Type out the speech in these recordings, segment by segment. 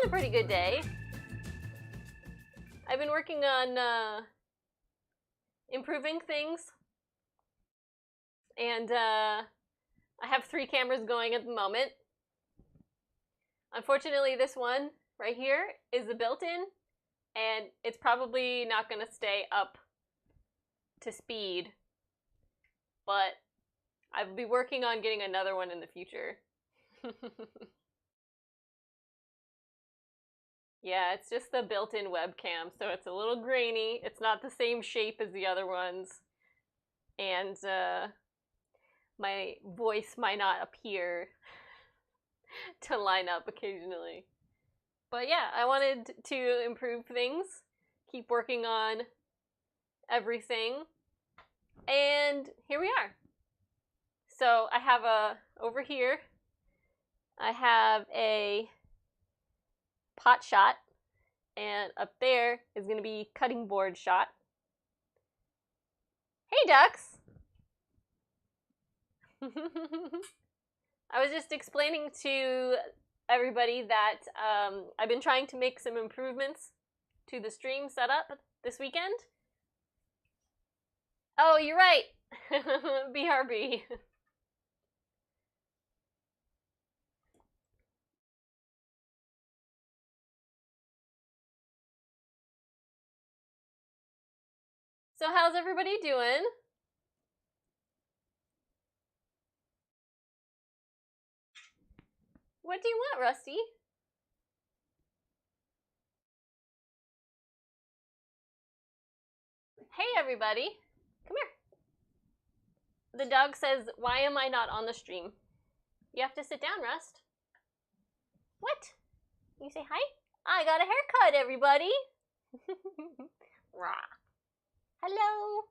been a pretty good day. I've been working on improving things, and I have 3 cameras going at the moment. Unfortunately, this one right here is the built-in, and it's probably not going to stay up to speed, but I'll be working on getting another one in the future. Yeah, it's just the built-in webcam, so it's a little grainy. It's not the same shape as the other ones, and my voice might not appear to line up occasionally. But yeah, I wanted to improve things, keep working on everything, and here we are. So I have over here, I have a pot shot, and up there is going to be cutting board shot. Hey, ducks! I was just explaining to everybody that I've been trying to make some improvements to the stream setup this weekend. Oh, you're right! BRB. So how's everybody doing? What do you want, Rusty? Hey, everybody. Come here. The dog says, why am I not on the stream? You have to sit down, Rust. What? You say hi? I got a haircut, everybody. Rah. Hello.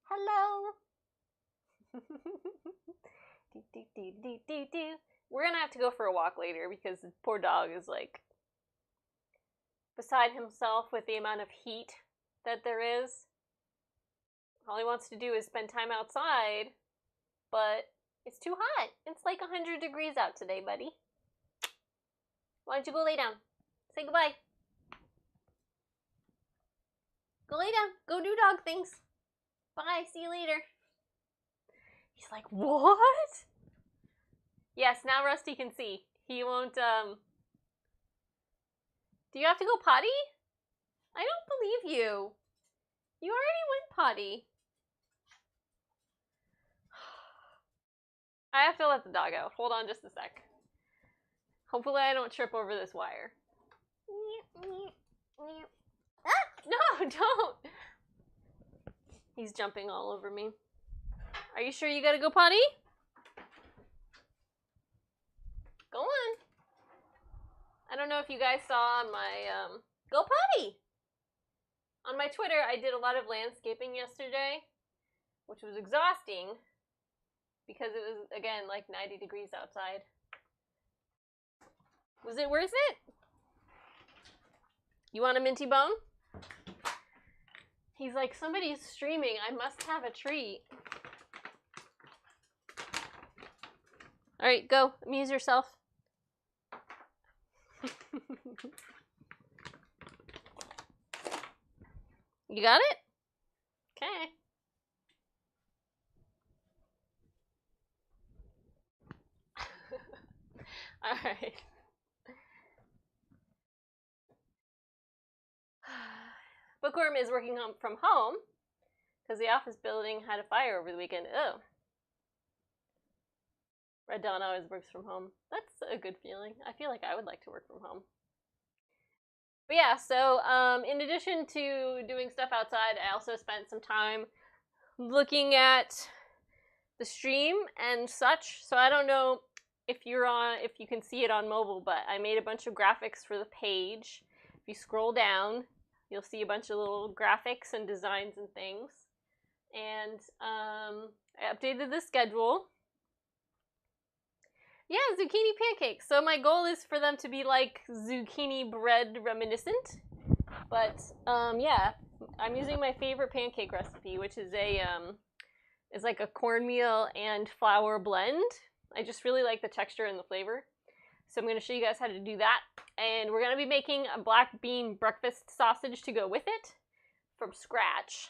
Hello. We're gonna have to go for a walk later because the poor dog is like beside himself with the amount of heat that there is. All he wants to do is spend time outside, but it's too hot. It's like 100 degrees out today, buddy. Why don't you go lay down? Say goodbye. Go lay down. Go do dog things. Bye. See you later. He's like, what? Yes, now Rusty can see. He won't, Do you have to go potty? I don't believe you. You already went potty. I have to let the dog out. Hold on just a sec. Hopefully I don't trip over this wire. Ah! No, don't! He's jumping all over me. Are you sure you gotta go potty? Go on. I don't know if you guys saw on my, go potty! On my Twitter, I did a lot of landscaping yesterday, which was exhausting because it was, again, like 90 degrees outside. Was it worth it? You want a minty bone? He's like, somebody's streaming. I must have a treat. All right, go. Amuse yourself. You got it? Okay. All right. Bookworm is working from home because the office building had a fire over the weekend. Oh. Red Dawn always works from home. That's a good feeling. I feel like I would like to work from home. But yeah, so in addition to doing stuff outside, I also spent some time looking at the stream and such. So I don't know if you can see it on mobile, but I made a bunch of graphics for the page. If you scroll down, you'll see a bunch of little graphics and designs and things. And I updated the schedule. Yeah, zucchini pancakes. So my goal is for them to be like zucchini bread reminiscent. But yeah, I'm using my favorite pancake recipe, which is is like a cornmeal and flour blend. I just really like the texture and the flavor. So I'm going to show you guys how to do that. And we're going to be making a black bean breakfast sausage to go with it from scratch.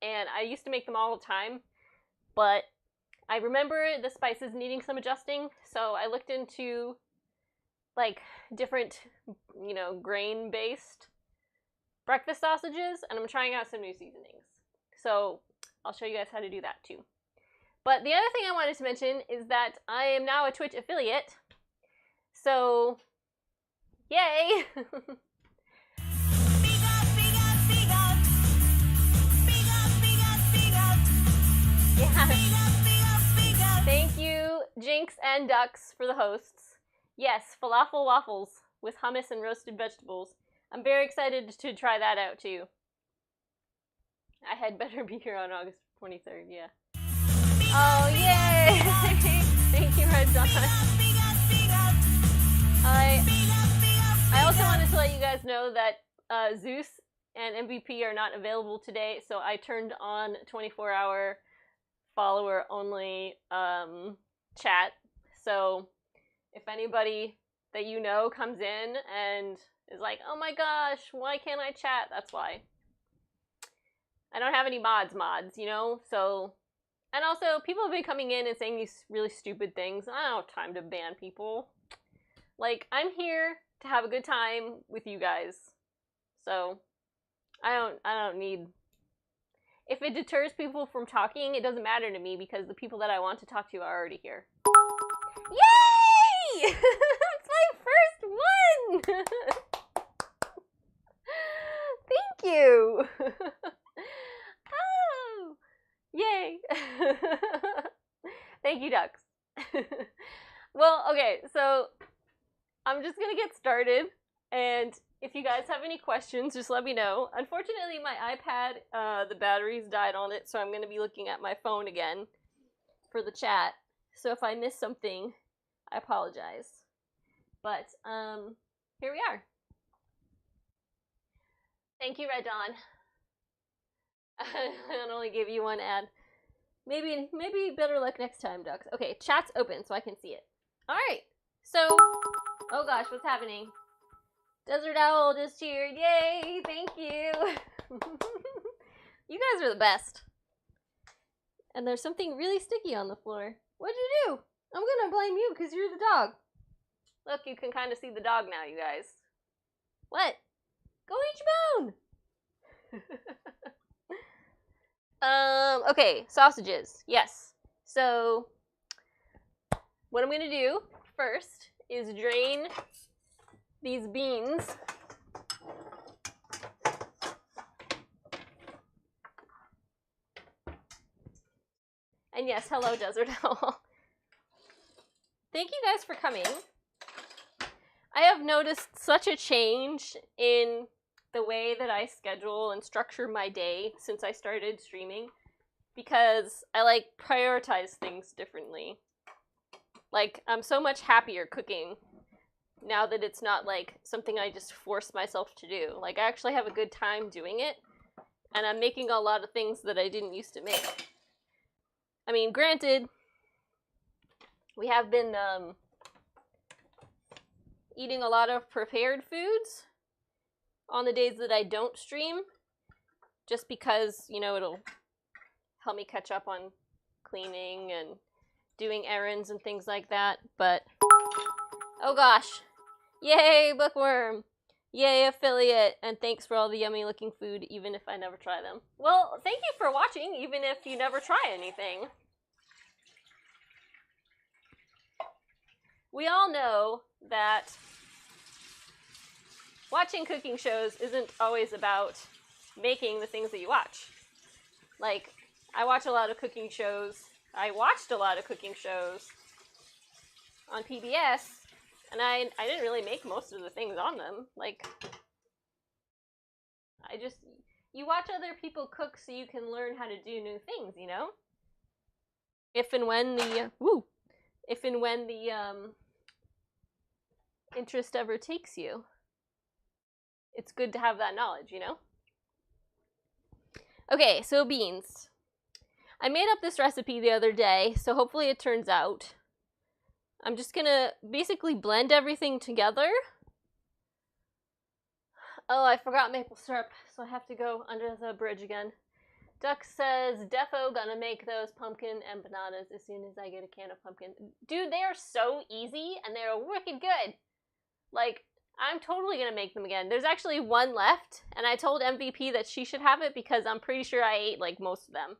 And I used to make them all the time, but I remember the spices needing some adjusting, so I looked into like different, you know, grain-based breakfast sausages, and I'm trying out some new seasonings. So I'll show you guys how to do that too. But the other thing I wanted to mention is that I am now a Twitch affiliate. So, yay! Yeah. Thank you, Jinx and Ducks, for the hosts. Yes, falafel waffles with hummus and roasted vegetables. I'm very excited to try that out too. I had better be here on August 23rd, yeah. Oh, yay! Thank you, Red Dawn. I also wanted to let you guys know that Zeus and MVP are not available today, so I turned on 24-hour follower only chat. So if anybody that you know comes in and is like, oh my gosh, why can't I chat? That's why. I don't have any mods, you know? So, and also people have been coming in and saying these really stupid things. I don't have time to ban people. Like, I'm here to have a good time with you guys. So, I don't need... If it deters people from talking, it doesn't matter to me because the people that I want to talk to are already here. Yay! It's my first one! Thank you! Oh! Yay! Thank you, Ducks. Well, okay, so I'm just gonna get started, and if you guys have any questions, just let me know. Unfortunately, my iPad, the batteries died on it, so I'm going to be looking at my phone again for the chat. So if I miss something, I apologize. But, here we are. Thank you, Red Dawn. I'll only give you one ad. Maybe better luck next time, Ducks. Okay, chat's open so I can see it. Alright, so, oh gosh, what's happening? Desert Owl just cheered. Yay! Thank you! You guys are the best. And there's something really sticky on the floor. What'd you do? I'm gonna blame you because you're the dog. Look, you can kind of see the dog now, you guys. What? Go eat your bone! Okay, sausages. Yes. So, what I'm gonna do first is drain these beans. And yes, hello, Desert Owl. Thank you guys for coming. I have noticed such a change in the way that I schedule and structure my day since I started streaming, because I like prioritize things differently. Like, I'm so much happier cooking now that it's not like something I just force myself to do. Like, I actually have a good time doing it, and I'm making a lot of things that I didn't used to make. I mean, granted, we have been eating a lot of prepared foods on the days that I don't stream, just because, you know, it'll help me catch up on cleaning and doing errands and things like that. But, oh gosh. Yay, bookworm! Yay, affiliate! And thanks for all the yummy looking food, even if I never try them. Well, thank you for watching, even if you never try anything. We all know that watching cooking shows isn't always about making the things that you watch. Like, I watch a lot of cooking shows. I watched a lot of cooking shows on PBS, and I didn't really make most of the things on them. Like, you watch other people cook so you can learn how to do new things, you know? If and when the interest ever takes you, it's good to have that knowledge, you know? Okay, so beans. I made up this recipe the other day, so hopefully it turns out. I'm just gonna basically blend everything together. Oh, I forgot maple syrup, so I have to go under the bridge again. Duck says, defo gonna make those pumpkin empanadas as soon as I get a can of pumpkin. Dude, they are so easy, and they're wicked good. Like, I'm totally gonna make them again. There's actually one left, and I told MVP that she should have it because I'm pretty sure I ate, like, most of them.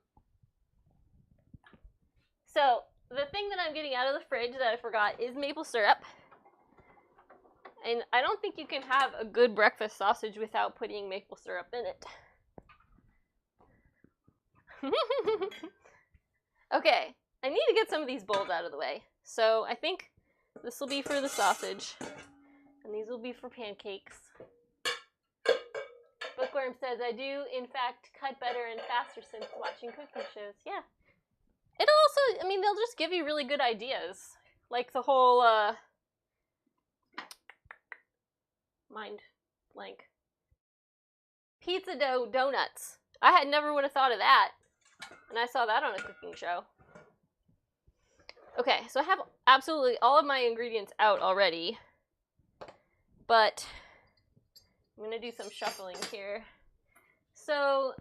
So, the thing that I'm getting out of the fridge that I forgot is maple syrup. And I don't think you can have a good breakfast sausage without putting maple syrup in it. Okay, I need to get some of these bowls out of the way. So I think this will be for the sausage, and these will be for pancakes. Bookworm says, I do, in fact, cut better and faster since watching cooking shows. Yeah. It'll also, I mean, they'll just give you really good ideas. Like the whole, mind blank. Pizza dough donuts. I never would have thought of that. And I saw that on a cooking show. Okay, so I have absolutely all of my ingredients out already. But I'm going to do some shuffling here. So,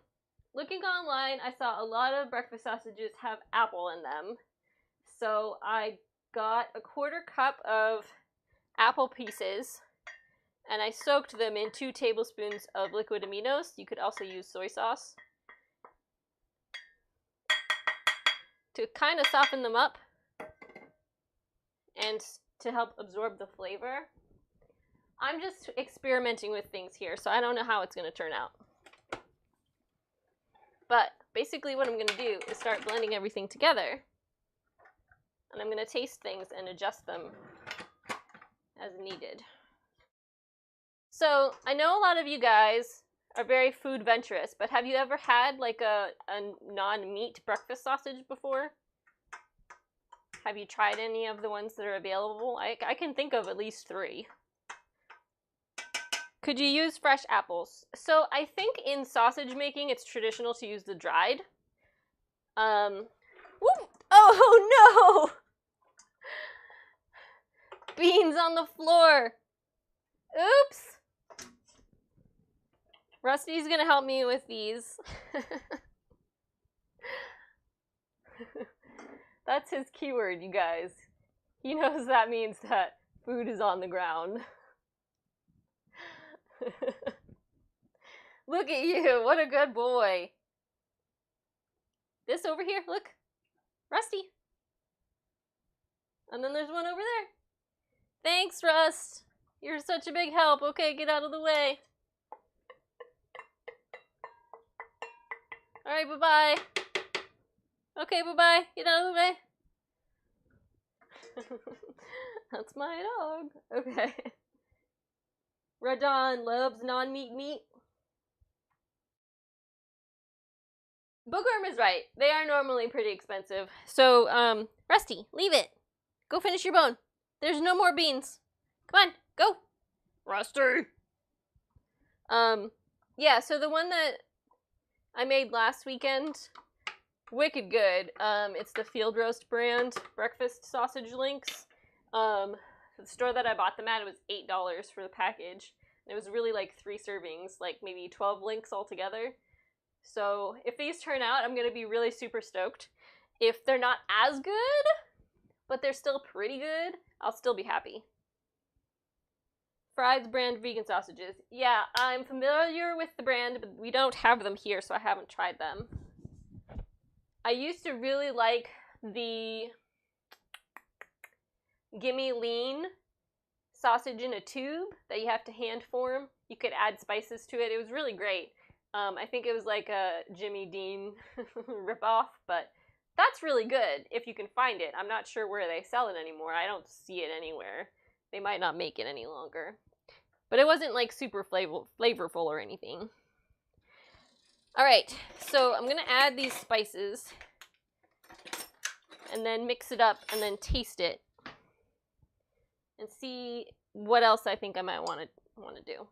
looking online, I saw a lot of breakfast sausages have apple in them. So I got a 1/4 cup of apple pieces, and I soaked them in 2 tablespoons of liquid aminos. You could also use soy sauce to kind of soften them up and to help absorb the flavor. I'm just experimenting with things here, so I don't know how it's going to turn out. But basically what I'm going to do is start blending everything together. And I'm going to taste things and adjust them as needed. So, I know a lot of you guys are very food venturous, but have you ever had like a non-meat breakfast sausage before? Have you tried any of the ones that are available? I can think of at least 3. Could you use fresh apples? So I think in sausage making, it's traditional to use the dried. Oh no! Beans on the floor. Oops. Rusty's gonna help me with these. That's his keyword, you guys. He knows that means that food is on the ground. Look at you, what a good boy. This over here, look. Rusty. And then there's one over there. Thanks, Rust. You're such a big help. Okay, get out of the way. Alright, bye-bye. Okay, bye-bye. Get out of the way. That's my dog. Okay. Radon loves non-meat meat. Bookworm is right. They are normally pretty expensive. So, Rusty, leave it. Go finish your bone. There's no more beans. Come on, go. Rusty. Yeah, so the one that I made last weekend, wicked good. It's the Field Roast brand breakfast sausage links. The store that I bought them at, it was $8 for the package. And it was really like 3 servings, like maybe 12 links altogether. So if these turn out, I'm going to be really super stoked. If they're not as good, but they're still pretty good, I'll still be happy. Fry's brand vegan sausages. Yeah, I'm familiar with the brand, but we don't have them here, so I haven't tried them. I used to really like the Gimme Lean sausage in a tube that you have to hand form. You could add spices to it. It was really great. I think it was like a Jimmy Dean ripoff, but that's really good if you can find it. I'm not sure where they sell it anymore. I don't see it anywhere. They might not make it any longer. But it wasn't like super flavorful or anything. Alright, so I'm going to add these spices and then mix it up and then taste it and see what else I think I might want to do.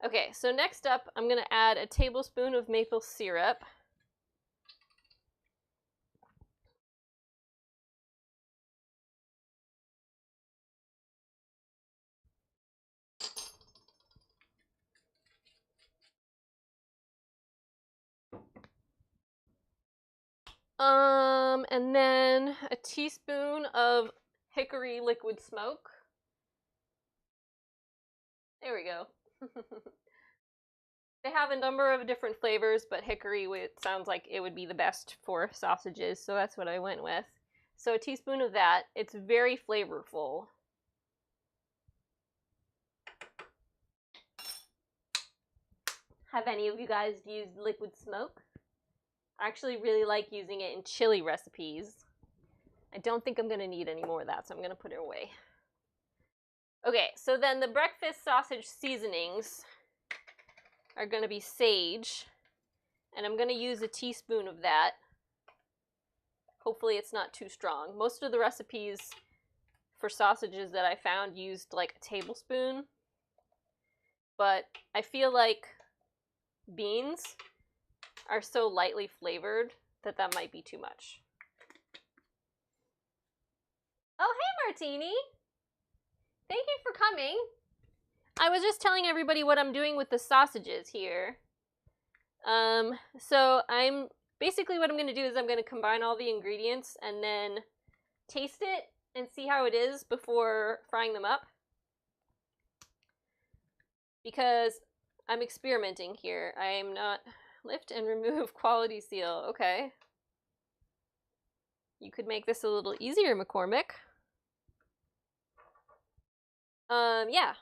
Okay, so next up, I'm going to add a tablespoon of maple syrup. And then a teaspoon of hickory liquid smoke. There we go. They have a number of different flavors, but hickory sounds like it would be the best for sausages, so that's what I went with. So a teaspoon of that. It's very flavorful. Have any of you guys used liquid smoke? I actually really like using it in chili recipes. I don't think I'm going to need any more of that, so I'm going to put it away. Okay, so then the breakfast sausage seasonings are going to be sage, and I'm going to use a teaspoon of that. Hopefully it's not too strong. Most of the recipes for sausages that I found used like a tablespoon, but I feel like beans are so lightly flavored that that might be too much. Oh, hey Martini! Thank you for coming. I was just telling everybody what I'm doing with the sausages here. So basically what I'm going to do is I'm going to combine all the ingredients and then taste it and see how it is before frying them up. Because I'm experimenting here. I am not... Lift and remove quality seal. Okay. You could make this a little easier, McCormick. Yeah.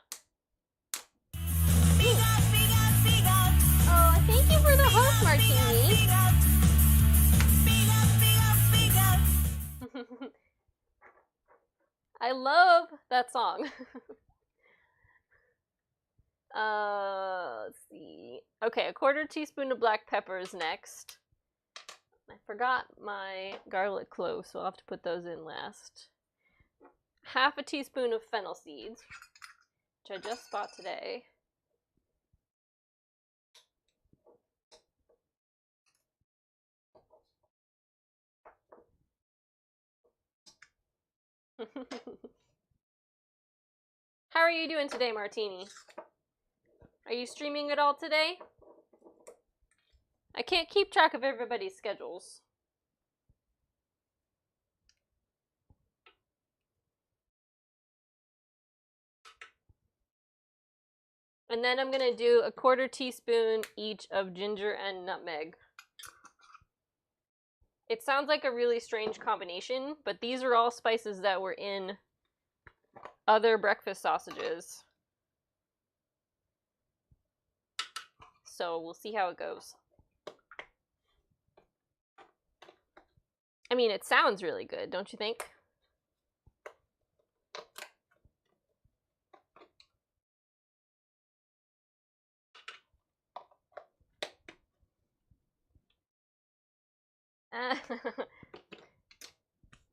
Oh, thank you for the host, Martini. I love that song. Let's see. Okay, a quarter teaspoon of black pepper is next. I forgot my garlic cloves, so I'll have to put those in last. Half a teaspoon of fennel seeds, which I just bought today. How are you doing today, Martini? Are you streaming at all today? I can't keep track of everybody's schedules. And then I'm gonna do a quarter teaspoon each of ginger and nutmeg. It sounds like a really strange combination, but these are all spices that were in other breakfast sausages. So we'll see how it goes. I mean, it sounds really good, don't you think?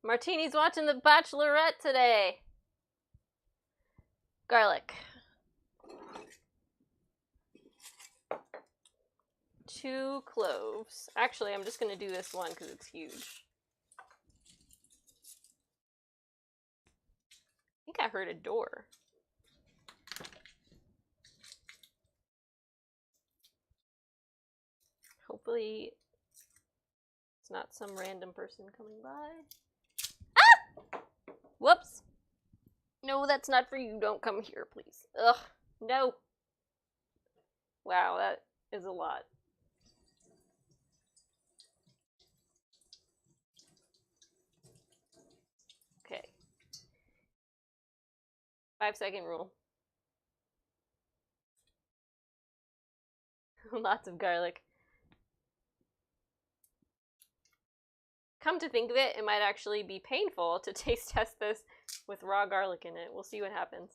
Martini's watching The Bachelorette today. Garlic. 2 cloves. Actually, I'm just going to do this one because it's huge. I think I heard a door. Hopefully it's not some random person coming by. Ah! Whoops. No, that's not for you. Don't come here, please. Ugh. No. Wow, that is a lot. Okay. 5-second rule. Lots of garlic. Come to think of it, it might actually be painful to taste test this with raw garlic in it. We'll see what happens.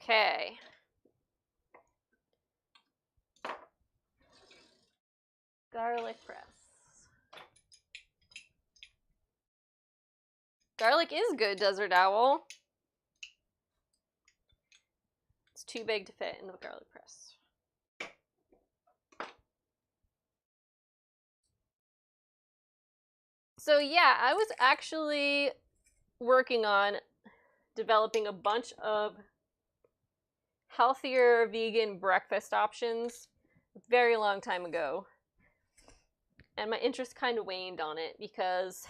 Okay. Garlic press. Garlic is good, Desert Owl. It's too big to fit in the garlic press. So yeah, I was actually working on developing a bunch of healthier vegan breakfast options very long time ago. And my interest kind of waned on it because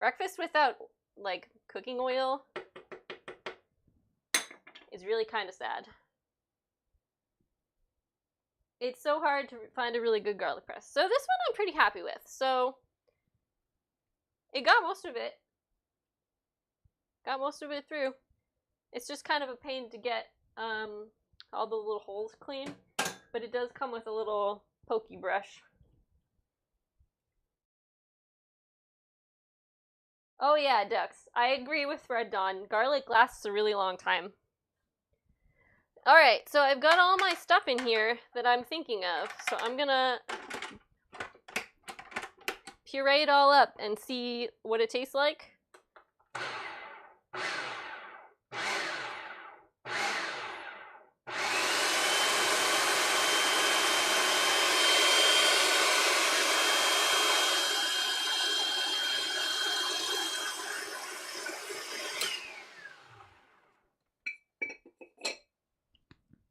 breakfast without, like, cooking oil is really kind of sad. It's so hard to find a really good garlic press. So this one I'm pretty happy with. So it got most of it. Got most of it through. It's just kind of a pain to get all the little holes clean, but it does come with a little pokey brush. Oh yeah, ducks. I agree with Red Dawn. Garlic lasts a really long time. Alright, so I've got all my stuff in here that I'm thinking of. So I'm gonna puree it all up and see what it tastes like.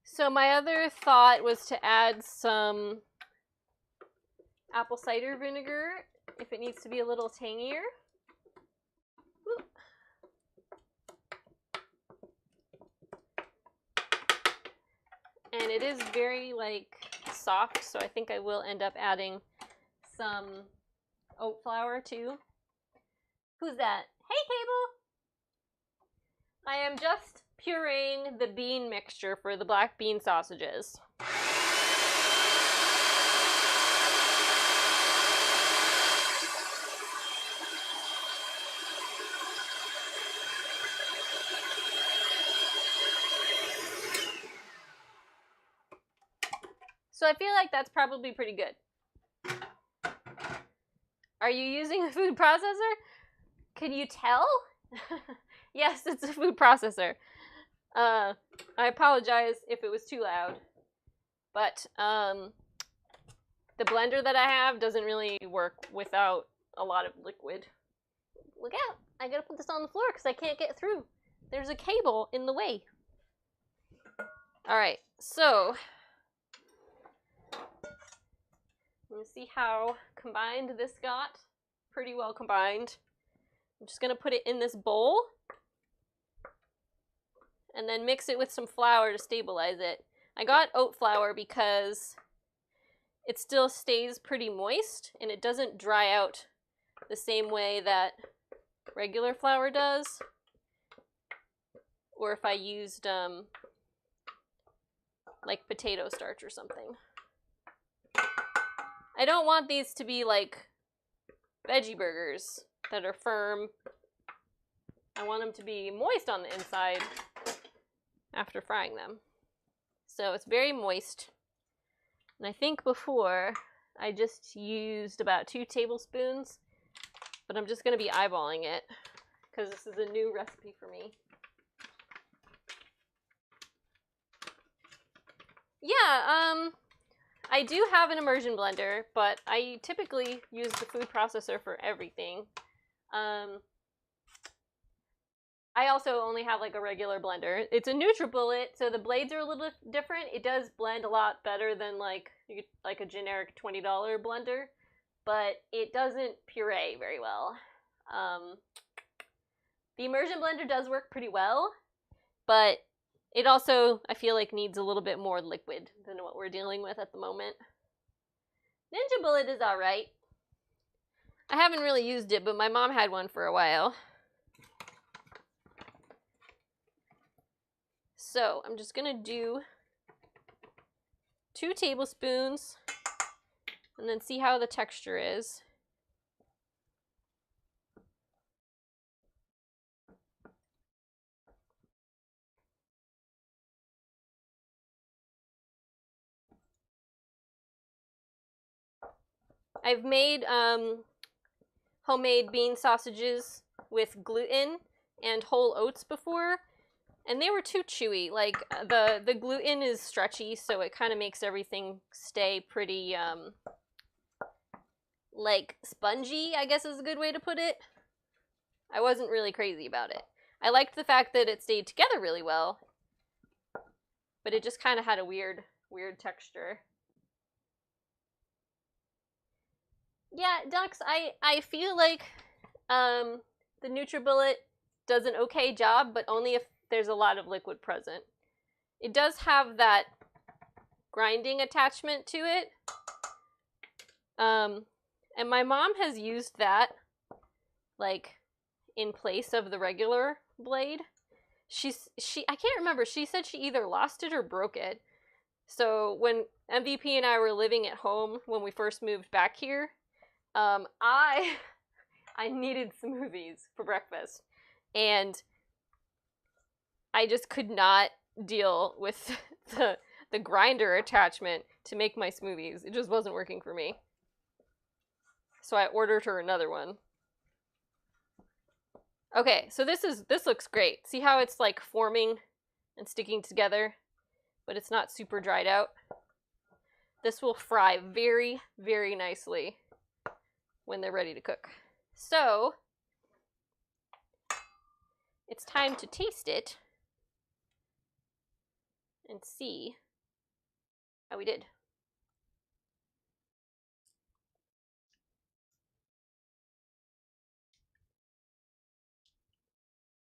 So my other thought was to add some apple cider vinegar if it needs to be a little tangier. Woo. And it is very, like, soft, so I think I will end up adding some oat flour too. Who's that? Hey, Cable! I am just pureeing the bean mixture for the black bean sausages. So I feel like that's probably pretty good. Are you using a food processor? Can you tell? Yes, it's a food processor. I apologize if it was too loud, but the blender that I have doesn't really work without a lot of liquid. Look out! I gotta put this on the floor because I can't get through. There's a cable in the way. Alright, so let's see how combined this got. Pretty well combined. I'm just gonna put it in this bowl and then mix it with some flour to stabilize it. I got oat flour because it still stays pretty moist and it doesn't dry out the same way that regular flour does. Or if I used like potato starch or something. I don't want these to be like veggie burgers that are firm. I want them to be moist on the inside after frying them. So it's very moist. And I think before I just used about 2 tablespoons, but I'm just going to be eyeballing it because this is a new recipe for me. Yeah, I do have an immersion blender, but I typically use the food processor for everything. I also only have like a regular blender. It's a NutriBullet, so the blades are a little different. It does blend a lot better than like a generic $20 blender, but it doesn't puree very well. The immersion blender does work pretty well, but it also, I feel like, needs a little bit more liquid than what we're dealing with at the moment. NutriBullet is alright. I haven't really used it, but my mom had one for a while. So I'm just gonna do 2 tablespoons and then see how the texture is. I've made homemade bean sausages with gluten and whole oats before, and they were too chewy. Like, the gluten is stretchy, so it kind of makes everything stay pretty, like, spongy, I guess is a good way to put it. I wasn't really crazy about it. I liked the fact that it stayed together really well, but it just kind of had a weird weird texture. Yeah, Dux, I feel like the NutriBullet does an okay job, but only if there's a lot of liquid present. It does have that grinding attachment to it. And my mom has used that, like, in place of the regular blade. I can't remember, she said she either lost it or broke it. So when MVP and I were living at home when we first moved back here, I needed smoothies for breakfast, and I just could not deal with the grinder attachment to make my smoothies. It just wasn't working for me. So I ordered her another one. Okay, so this looks great. See how it's like forming and sticking together, but it's not super dried out? This will fry very, very nicely when they're ready to cook. So, it's time to taste it and see how we did.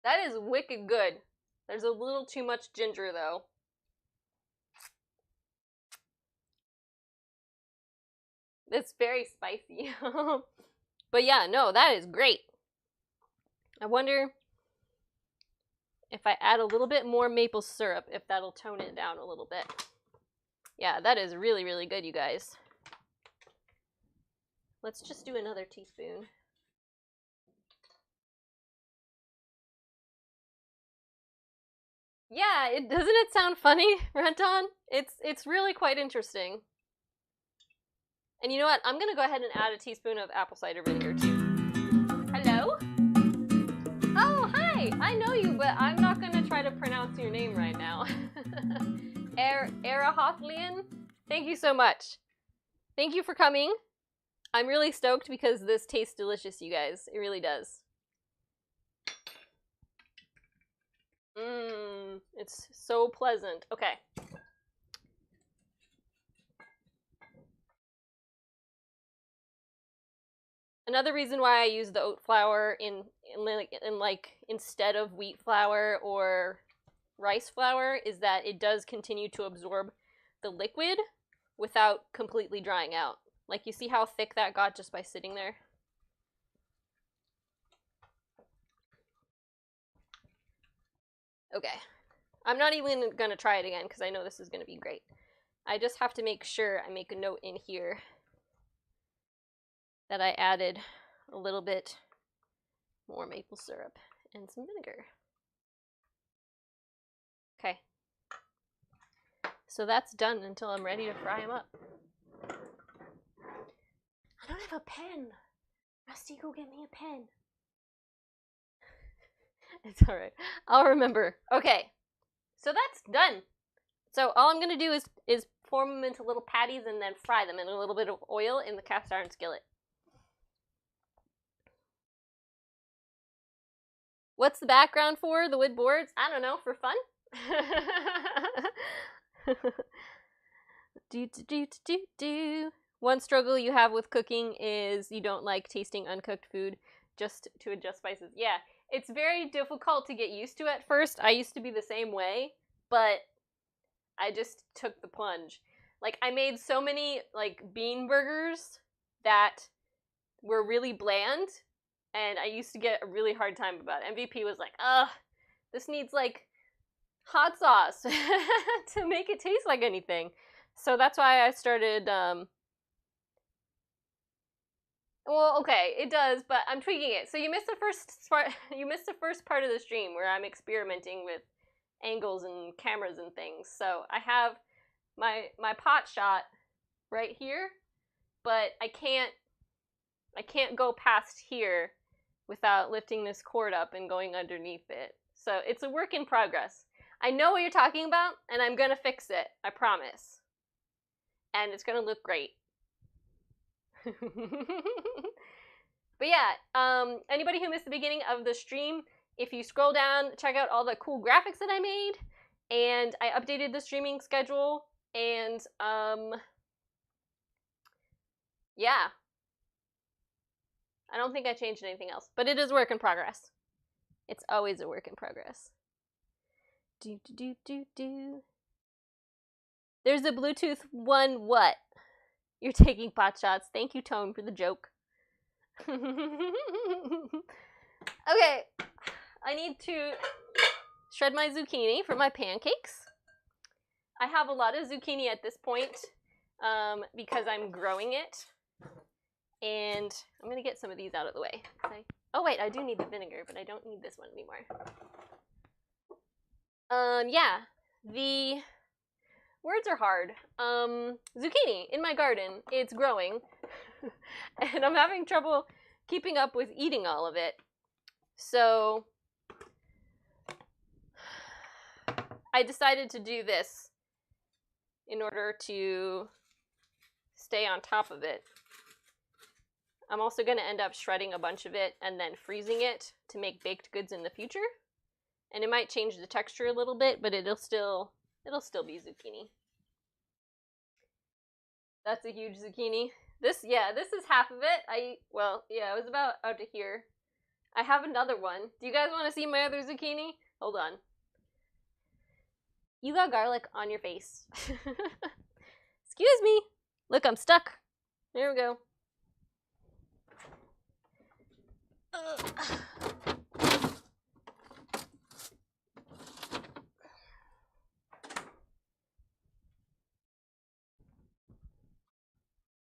That is wicked good. There's a little too much ginger, though. It's very spicy. But yeah, no, that is great. I wonder if I add a little bit more maple syrup, if that'll tone it down a little bit. Yeah, that is really, really good, you guys. Let's just do another teaspoon. Yeah, doesn't it sound funny, Renton? It's really quite interesting. And you know what? I'm gonna go ahead and add a teaspoon of apple cider vinegar too. Hello? Oh, hi! I know you, but I'm not gonna try to pronounce your name right now. Arahothlian? Thank you so much. Thank you for coming. I'm really stoked because this tastes delicious, you guys. It really does. It's so pleasant. Okay. Another reason why I use the oat flour in instead of wheat flour or rice flour is that it does continue to absorb the liquid without completely drying out. Like, you see how thick that got just by sitting there? Okay. I'm not even gonna try it again because I know this is gonna be great. I just have to make sure I make a note in here that I added a little bit more maple syrup and some vinegar. Okay. So that's done until I'm ready to fry them up. I don't have a pen. Rusty, go get me a pen. It's alright. I'll remember. Okay. So that's done. So all I'm going to do is form them into little patties and then fry them in a little bit of oil in the cast iron skillet. What's the background for? The wood boards? I don't know, for fun? One struggle you have with cooking is you don't like tasting uncooked food just to adjust spices. Yeah, it's very difficult to get used to at first. I used to be the same way, but I just took the plunge. Like, I made so many, like, bean burgers that were really bland, and I used to get a really hard time about it. MVP was like, ugh, this needs, like, hot sauce to make it taste like anything. So that's why I started, well, okay, it does, but I'm tweaking it. So you missed the first part of the stream where I'm experimenting with angles and cameras and things. So I have my pot shot right here, but I can't go past here without lifting this cord up and going underneath it. So it's a work in progress. I know what you're talking about, and I'm gonna fix it. I promise. And it's gonna look great. But yeah, anybody who missed the beginning of the stream, if you scroll down, check out all the cool graphics that I made, and I updated the streaming schedule And, yeah. I don't think I changed anything else, but it is work in progress. It's always a work in progress. There's a Bluetooth one what? You're taking pot shots. Thank you, Tone, for the joke. Okay. I need to shred my zucchini for my pancakes. I have a lot of zucchini at this point because I'm growing it. And I'm going to get some of these out of the way. Oh wait, I do need the vinegar, but I don't need this one anymore. Yeah, the words are hard. Zucchini in my garden, it's growing, and I'm having trouble keeping up with eating all of it. So I decided to do this in order to stay on top of it. I'm also going to end up shredding a bunch of it and then freezing it to make baked goods in the future. And it might change the texture a little bit, but it'll still be zucchini. That's a huge zucchini. This is half of it. Well, yeah, it was about out to here. I have another one. Do you guys want to see my other zucchini? Hold on. You got garlic on your face. Excuse me. Look, I'm stuck. There we go.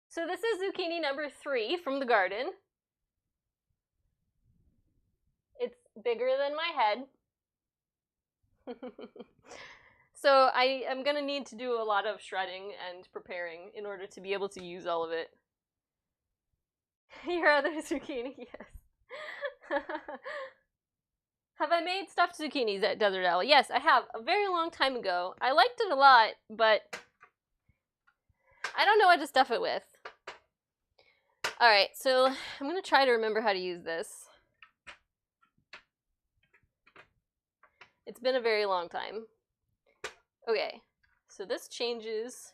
So this is zucchini number 3 from the garden. It's bigger than my head. So I am going to need to do a lot of shredding and preparing in order to be able to use all of it. Your other zucchini, yes. Have I made stuffed zucchinis at Desert Owl? Yes, I have. A very long time ago. I liked it a lot, but I don't know what to stuff it with. Alright, so I'm going to try to remember how to use this. It's been a very long time. Okay, so this changes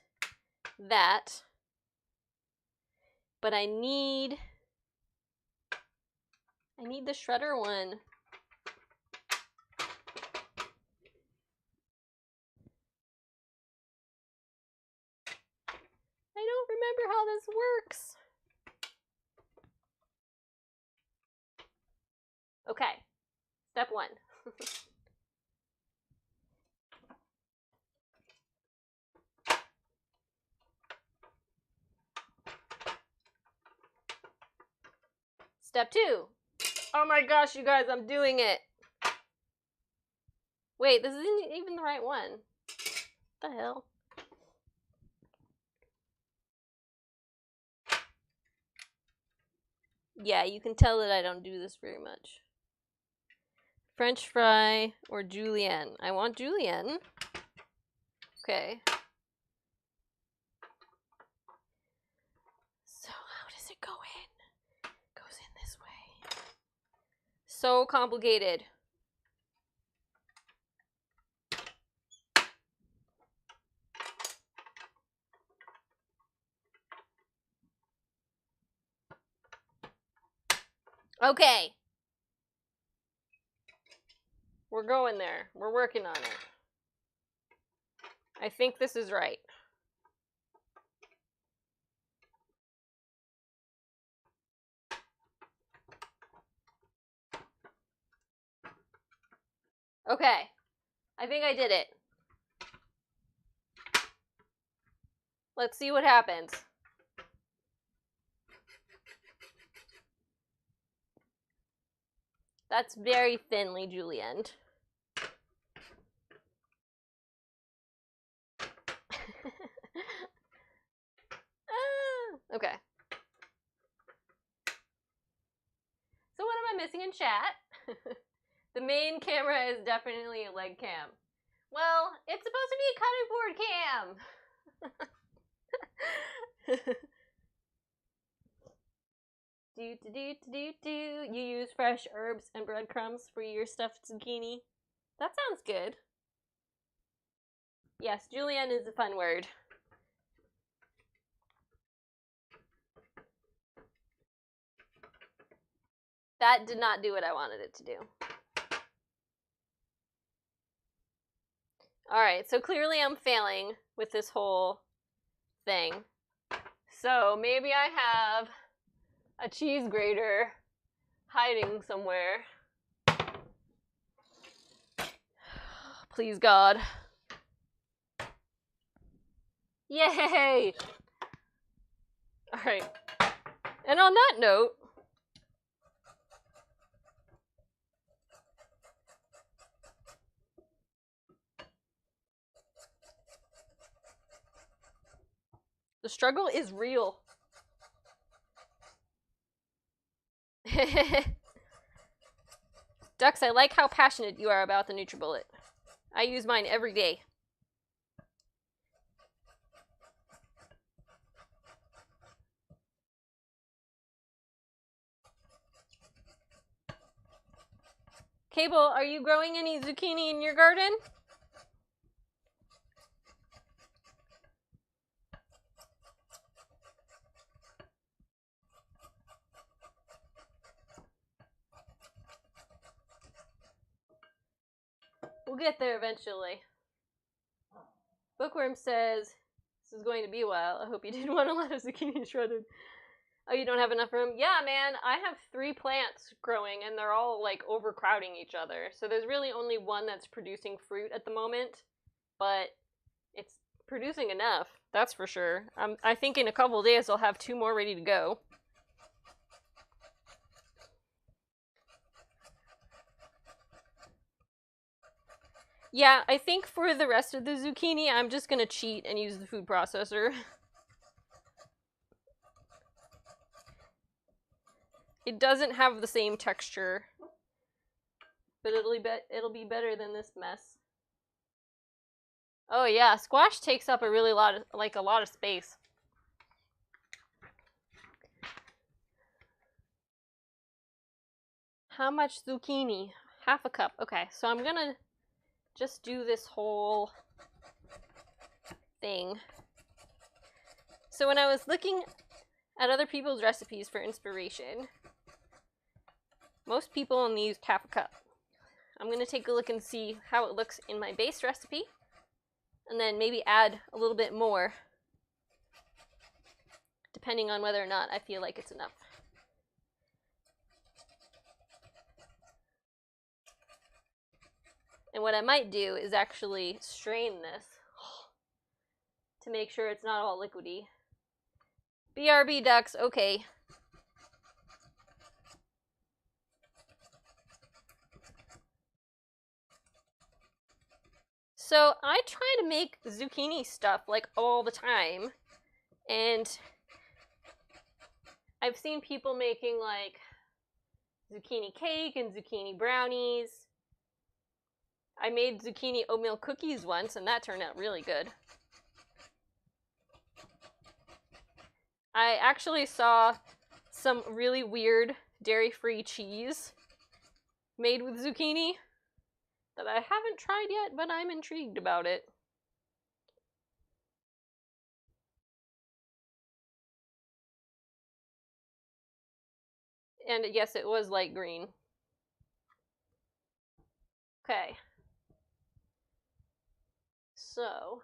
that, but I need the shredder one. I don't remember how this works. Okay, step 1. Step 2. Oh my gosh, you guys, I'm doing it. Wait, this isn't even the right one. What the hell? Yeah, you can tell that I don't do this very much. French fry or julienne. I want julienne. Okay. So how does it go in? It goes in this way. So complicated. Okay. We're going there. We're working on it. I think this is right. Okay. I think I did it. Let's see what happens. That's very thinly julienned. Okay. So what am I missing in chat? The main camera is definitely a leg cam. Well, it's supposed to be a cutting board cam. You use fresh herbs and breadcrumbs for your stuffed zucchini? That sounds good. Yes, julienne is a fun word. That did not do what I wanted it to do. Alright, so clearly I'm failing with this whole thing. So maybe I have a cheese grater hiding somewhere. Please, God. Yay! Alright. And on that note, the struggle is real. Ducks, I like how passionate you are about the NutriBullet. I use mine every day. Cable, are you growing any zucchini in your garden? We'll get there eventually. Bookworm says, this is going to be a while. I hope you didn't want a lot of zucchini shredded. Oh, you don't have enough room? Yeah, man, I have 3 plants growing, and they're all, like, overcrowding each other. So there's really only one that's producing fruit at the moment, but it's producing enough, that's for sure. I think in a couple of days I'll have 2 more ready to go. Yeah, I think for the rest of the zucchini, I'm just gonna cheat and use the food processor. It doesn't have the same texture, but it'll be better than this mess. Oh yeah, squash takes up a lot of space. How much zucchini? Half a cup. Okay, so I'm gonna just do this whole thing. So when I was looking at other people's recipes for inspiration, most people only used half a cup. I'm gonna take a look and see how it looks in my base recipe, and then maybe add a little bit more, depending on whether or not I feel like it's enough. And what I might do is actually strain this to make sure it's not all liquidy. BRB ducks, okay. So I try to make zucchini stuff like all the time, and I've seen people making like zucchini cake and zucchini brownies. I made zucchini oatmeal cookies once, and that turned out really good. I actually saw some really weird dairy-free cheese made with zucchini that I haven't tried yet, but I'm intrigued about it. And yes, it was light green. Okay. So,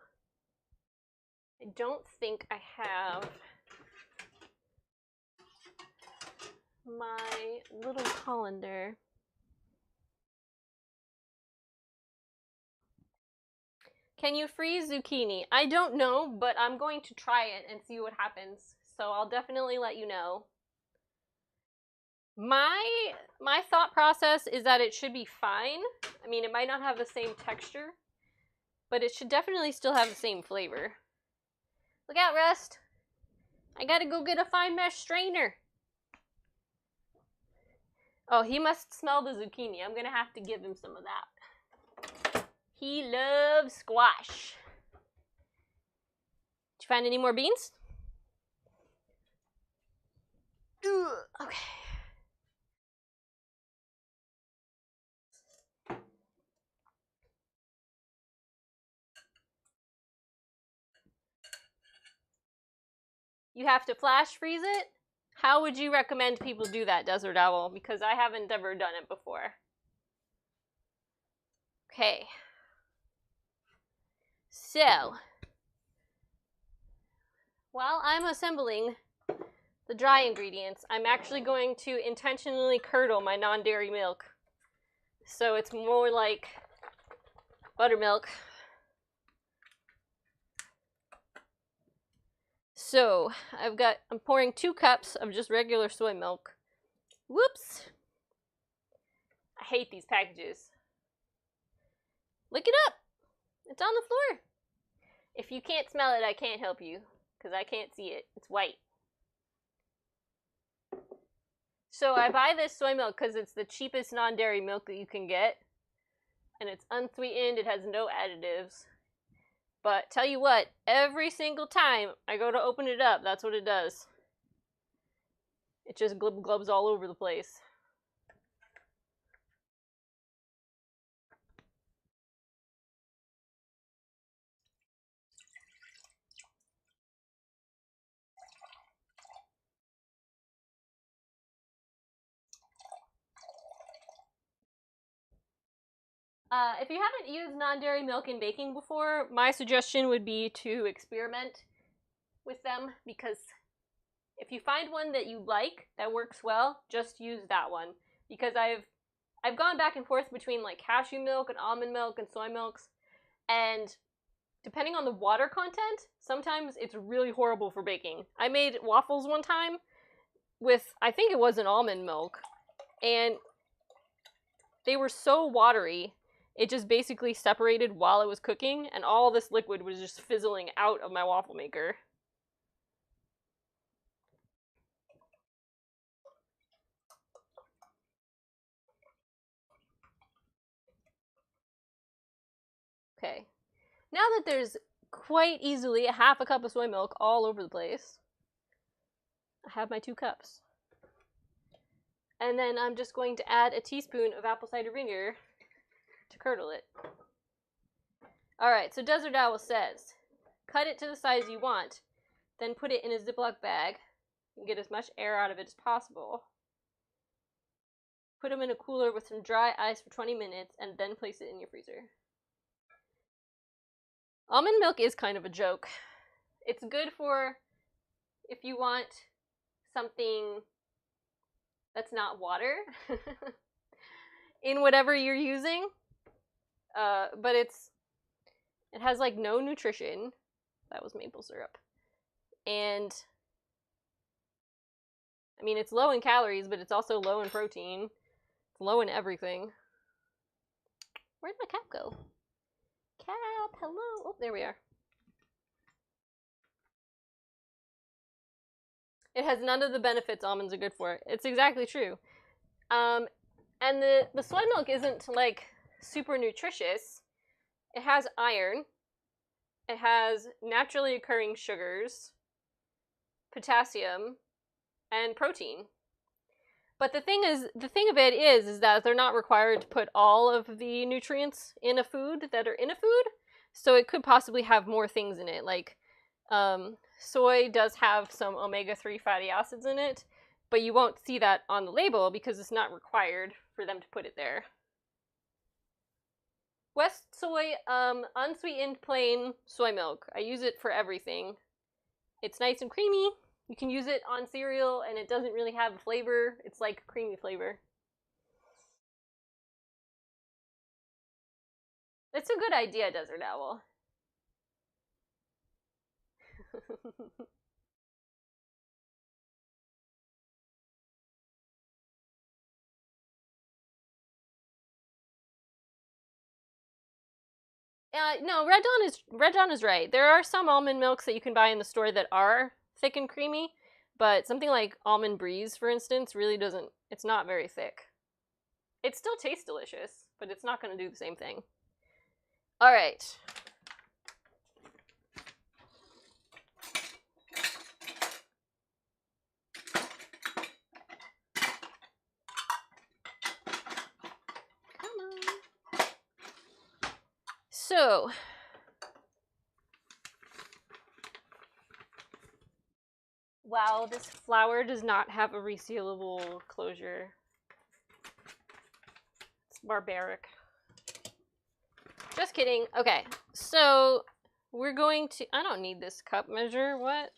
I don't think I have my little colander. Can you freeze zucchini? I don't know, but I'm going to try it and see what happens. So I'll definitely let you know. My thought process is that it should be fine. I mean, it might not have the same texture, but it should definitely still have the same flavor. Look out, Rust. I gotta go get a fine mesh strainer. Oh, he must smell the zucchini. I'm gonna have to give him some of that. He loves squash. Did you find any more beans? Ugh, okay. you have to flash freeze it. How would you recommend people do that, Desert Owl? Because I haven't ever done it before. Okay. So, while I'm assembling the dry ingredients, I'm actually going to intentionally curdle my non-dairy milk. So it's more like buttermilk. So I'm pouring 2 cups of just regular soy milk. Whoops. I hate these packages. Lick it up. It's on the floor. If you can't smell it, I can't help you, because I can't see it. It's white. So I buy this soy milk because it's the cheapest non-dairy milk that you can get. And it's unsweetened, it has no additives. But tell you what, every single time I go to open it up, that's what it does. It just glubs all over the place. If you haven't used non-dairy milk in baking before, my suggestion would be to experiment with them, because if you find one that you like, that works well, just use that one. Because I've gone back and forth between like cashew milk and almond milk and soy milks, and depending on the water content, sometimes it's really horrible for baking. I made waffles one time with, I think it was an almond milk, and they were so watery, it just basically separated while it was cooking, and all this liquid was just fizzling out of my waffle maker. Okay. Now that there's quite easily a half a cup of soy milk all over the place, I have my 2 cups. And then I'm just going to add a teaspoon of apple cider vinegar to curdle it. Alright, so Desert Owl says, cut it to the size you want, then put it in a Ziploc bag and get as much air out of it as possible. Put them in a cooler with some dry ice for 20 minutes and then place it in your freezer. Almond milk is kind of a joke. It's good for if you want something that's not water in whatever you're using. But it has like no nutrition. That was maple syrup. And I mean, it's low in calories, but it's also low in protein. It's low in everything. Where'd my cap go? Cap, hello. Oh, there we are. It has none of the benefits almonds are good for. It's exactly true. And the soy milk isn't like super nutritious. It has iron. It has naturally occurring sugars, potassium, and protein. But the thing of it is that they're not required to put all of the nutrients in a food that are in a food. So it could possibly have more things in it. Like, soy does have some omega-3 fatty acids in it, but you won't see that on the label because it's not required for them to put it there. West Soy, unsweetened plain soy milk. I use it for everything. It's nice and creamy. You can use it on cereal, and it doesn't really have a flavor. It's like creamy flavor. It's a good idea, Desert Owl. No, Red Dawn is right. There are some almond milks that you can buy in the store that are thick and creamy, but something like Almond Breeze, for instance, really doesn't. It's not very thick. It still tastes delicious, but it's not going to do the same thing. All right. Come on. So, Wow, this flour does not have a resealable closure. It's barbaric. Just kidding. Okay, so we're going to... I don't need this cup measure. What?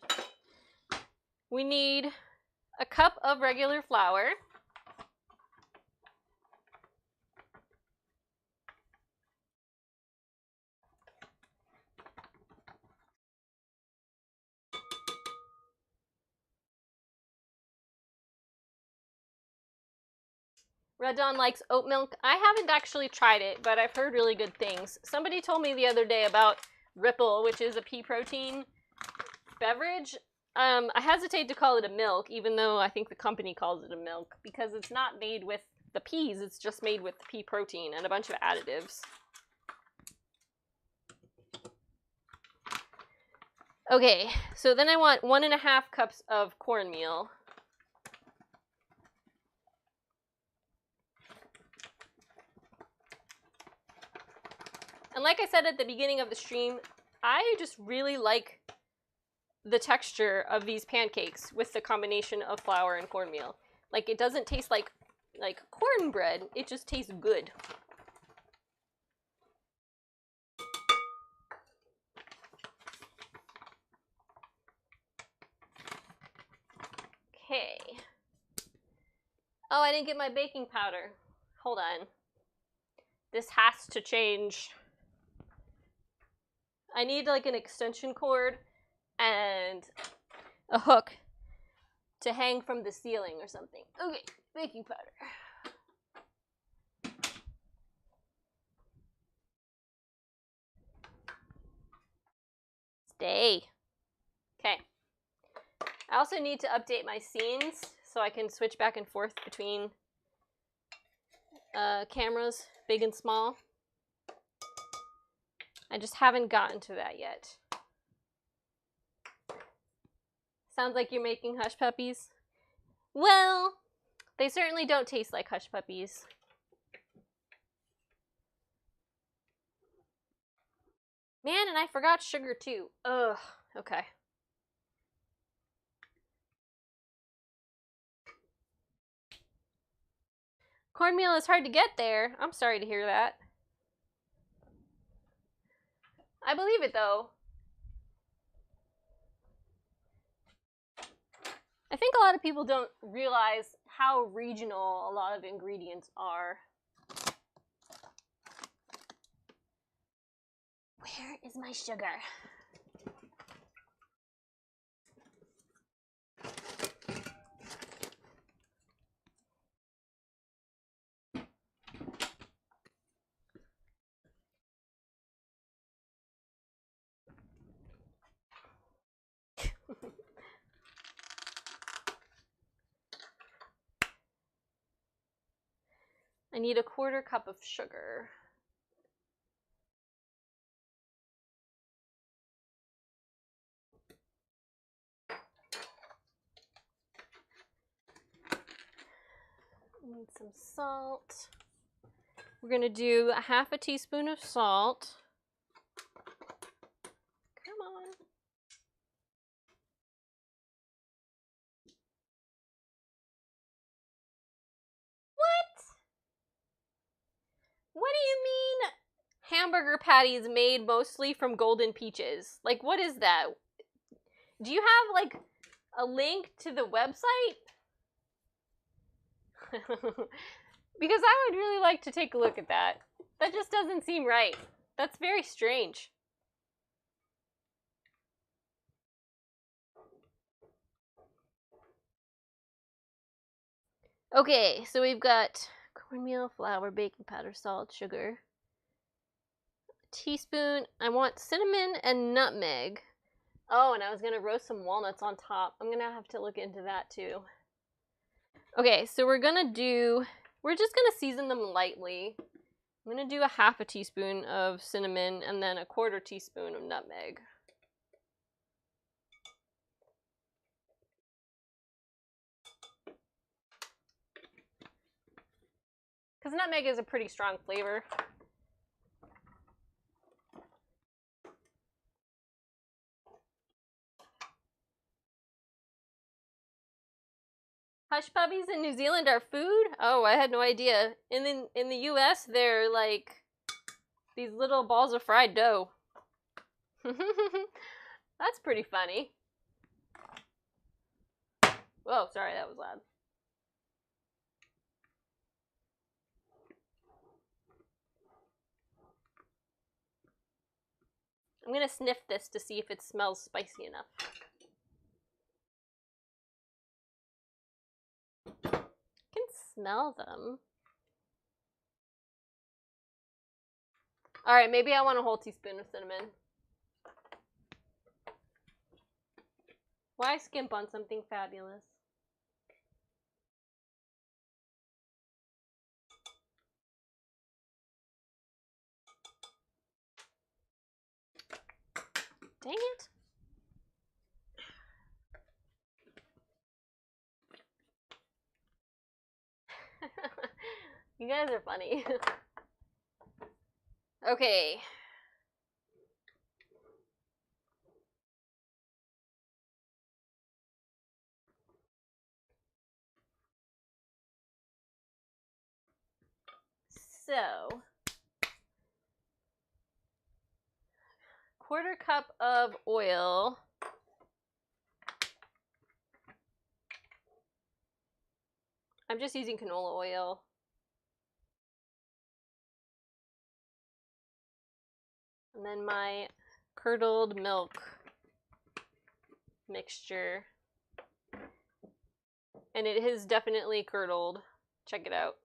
We need a cup of regular flour. Red Dawn likes oat milk. I haven't actually tried it, but I've heard really good things. Somebody told me the other day about Ripple, which is a pea protein beverage. I hesitate to call it a milk, even though I think the company calls it a milk, because it's not made with the peas, it's just made with the pea protein and a bunch of additives. Okay, so then I want 1.5 cups of cornmeal. And like I said at the beginning of the stream, I just really like the texture of these pancakes with the combination of flour and cornmeal. Like, it doesn't taste like cornbread, it just tastes good. Okay. Oh, I didn't get my baking powder. Hold on. This has to change. I need like an extension cord and a hook to hang from the ceiling or something. Okay, baking powder. Stay. Okay. I also need to update my scenes so I can switch back and forth between cameras, big and small. I just haven't gotten to that yet. Sounds like you're making hush puppies. Well, they certainly don't taste like hush puppies. Man, and I forgot sugar too. Ugh, okay. Cornmeal is hard to get there. I'm sorry to hear that. I believe it though. I think a lot of people don't realize how regional a lot of ingredients are. Where is my sugar? I need 1/4 cup of sugar. Need some salt. We're gonna do 1/2 teaspoon of salt. Come on. What? What do you mean hamburger patties made mostly from golden peaches? Like, what is that? Do you have, like, a link to the website? Because I would really like to take a look at that. That just doesn't seem right. That's very strange. Okay, so we've got cornmeal, flour, baking powder, salt, sugar. A teaspoon. I want cinnamon and nutmeg. Oh, and I was gonna roast some walnuts on top. I'm gonna have to look into that too. Okay, so we're just gonna season them lightly. I'm gonna do 1/2 teaspoon of cinnamon and then 1/4 teaspoon of nutmeg. Because nutmeg is a pretty strong flavor. Hush puppies in New Zealand are food? Oh, I had no idea. In the US, they're like these little balls of fried dough. That's pretty funny. Whoa, sorry, that was loud. I'm gonna sniff this to see if it smells spicy enough. I can smell them. Alright, maybe I want a whole teaspoon of cinnamon. Why skimp on something fabulous? Dang it. You guys are funny. Okay. So, 1/4 cup of oil. I'm just using canola oil. And then my curdled milk mixture. And it is definitely curdled. Check it out.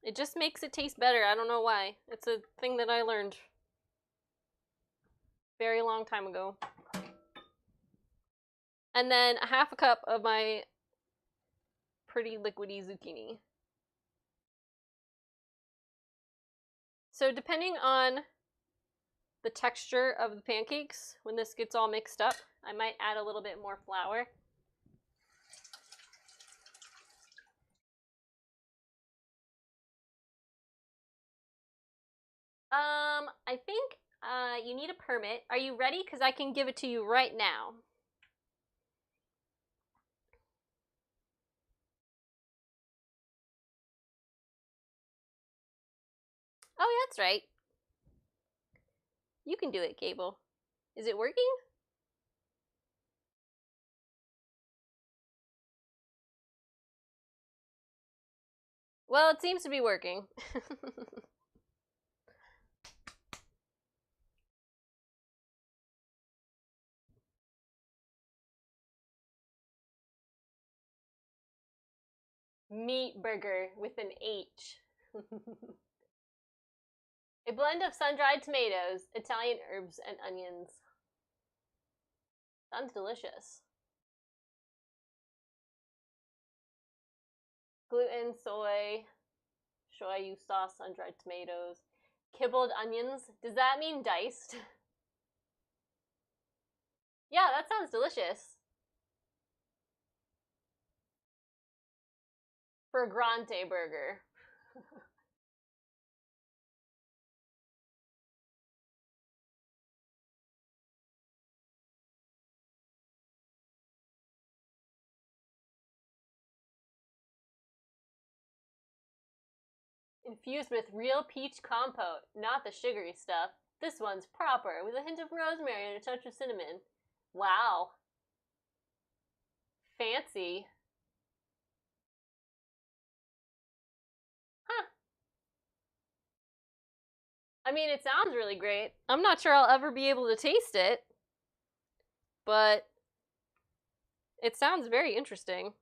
It just makes it taste better. I don't know why. It's a thing that I learned very long time ago. And then 1/2 cup of my pretty liquidy zucchini. So depending on the texture of the pancakes, when this gets all mixed up, I might add a little bit more flour. I think you need a permit. Are you ready? Because I can give it to you right now. Oh, that's right. You can do it, Gable. Is it working? Well, it seems to be working. Meat burger with an H. A blend of sun-dried tomatoes, Italian herbs, and onions. Sounds delicious. Gluten, soy, shoyu sauce, sun-dried tomatoes, kibbled onions. Does that mean diced? Yeah, that sounds delicious. For a grande burger. Infused with real peach compote, not the sugary stuff. This one's proper, with a hint of rosemary and a touch of cinnamon. Wow. Fancy. Huh. I mean, it sounds really great. I'm not sure I'll ever be able to taste it, but it sounds very interesting.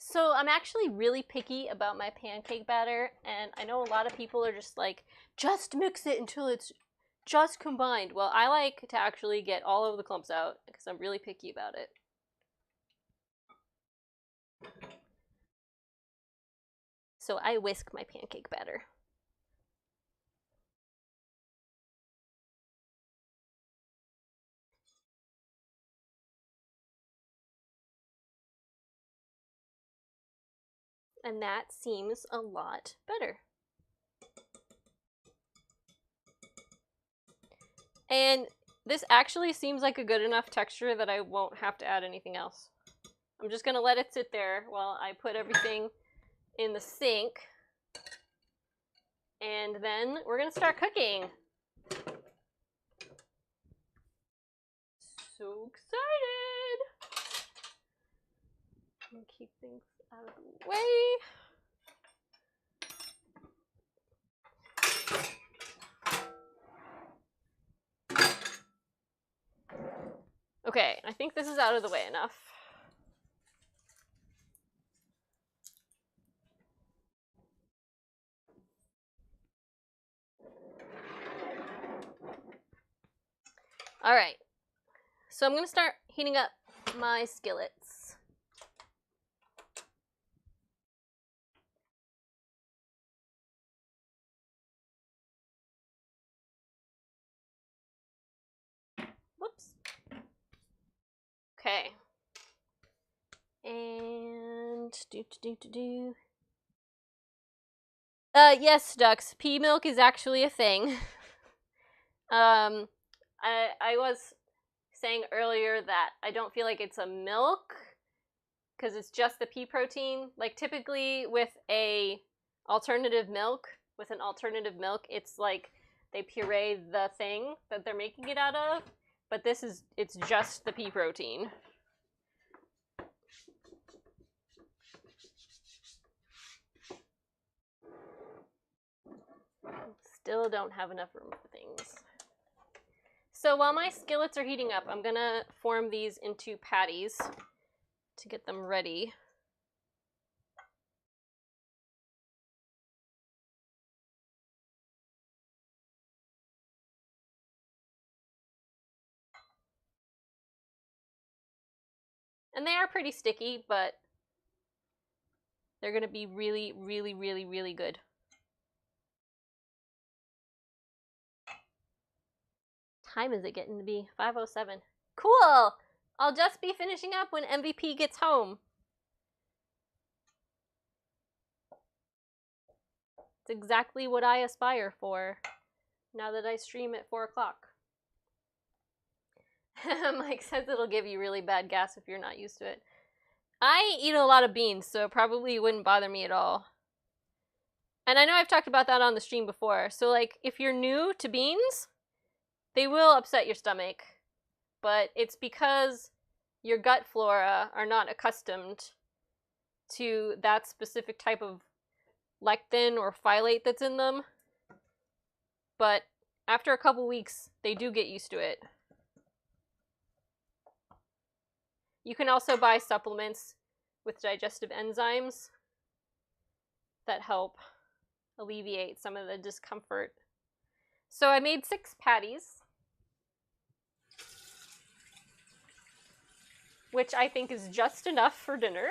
So I'm actually really picky about my pancake batter, and I know a lot of people are just like, just mix it until it's just combined. Well, I like to actually get all of the clumps out because I'm really picky about it. So I whisk my pancake batter. And that seems a lot better. And this actually seems like a good enough texture that I won't have to add anything else. I'm just gonna let it sit there while I put everything in the sink. And then we're gonna start cooking. So excited! I'm gonna keep things out of the way. Okay, I think this is out of the way enough. All right, so I'm gonna start heating up my skillets. Whoops. Okay. And yes, ducks. Pea milk is actually a thing. I was saying earlier that I don't feel like it's a milk because it's just the pea protein. Like typically with an alternative milk, it's like they puree the thing that they're making it out of, but it's just the pea protein. Still don't have enough room for things. So while my skillets are heating up, I'm gonna form these into patties to get them ready. And they are pretty sticky, but they're gonna be really, really, really, really good. Time is it getting to be? 5:07. Cool! I'll just be finishing up when MVP gets home. It's exactly what I aspire for now that I stream at 4 o'clock. Mike says it'll give you really bad gas if you're not used to it. I eat a lot of beans, so it probably wouldn't bother me at all. And I know I've talked about that on the stream before. So, like, if you're new to beans, they will upset your stomach. But it's because your gut flora are not accustomed to that specific type of lectin or phytate that's in them. But after a couple weeks, they do get used to it. You can also buy supplements with digestive enzymes that help alleviate some of the discomfort. So I made 6 patties, which I think is just enough for dinner.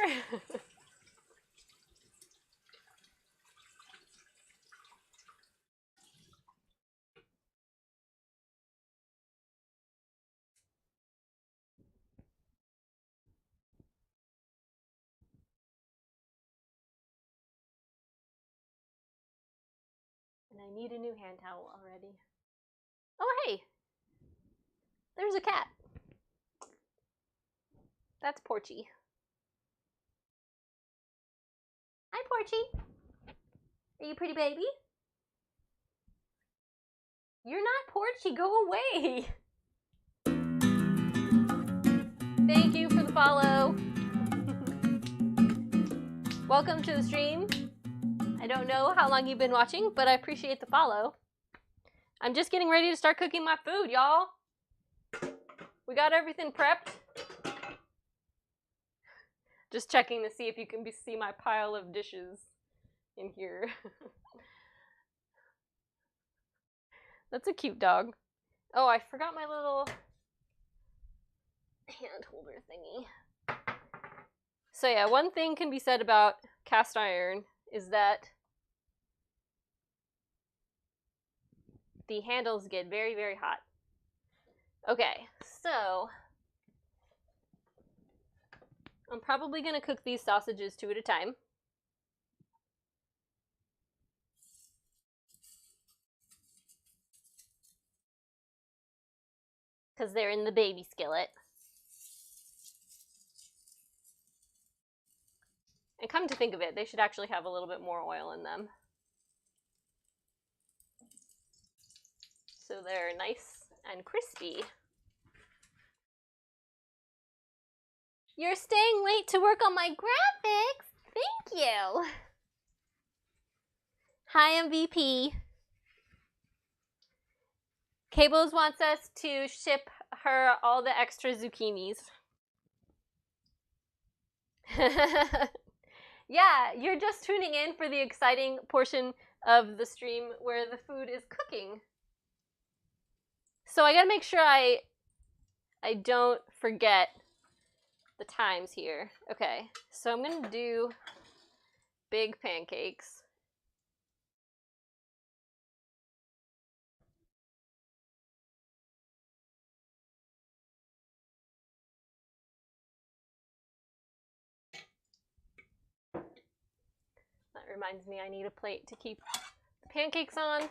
And I need a new hand towel already. Oh, hey! There's a cat. That's Porchy. Hi, Porchy. Are you a pretty baby? You're not Porchy. Go away. Thank you for the follow. Welcome to the stream. I don't know how long you've been watching, but I appreciate the follow. I'm just getting ready to start cooking my food, y'all. We got everything prepped. Just checking to see if you can see my pile of dishes in here. That's a cute dog. Oh, I forgot my little hand holder thingy. So yeah, one thing can be said about cast iron is that the handles get very, very hot. Okay, so I'm probably going to cook these sausages 2 at a time. Because they're in the baby skillet. And come to think of it, they should actually have a little bit more oil in them. So they're nice and crispy. You're staying late to work on my graphics? Thank you! Hi, MVP. Cables wants us to ship her all the extra zucchinis. Yeah, you're just tuning in for the exciting portion of the stream where the food is cooking. So I gotta make sure I don't forget the times here. Okay, so I'm gonna do big pancakes. That reminds me I need a plate to keep the pancakes on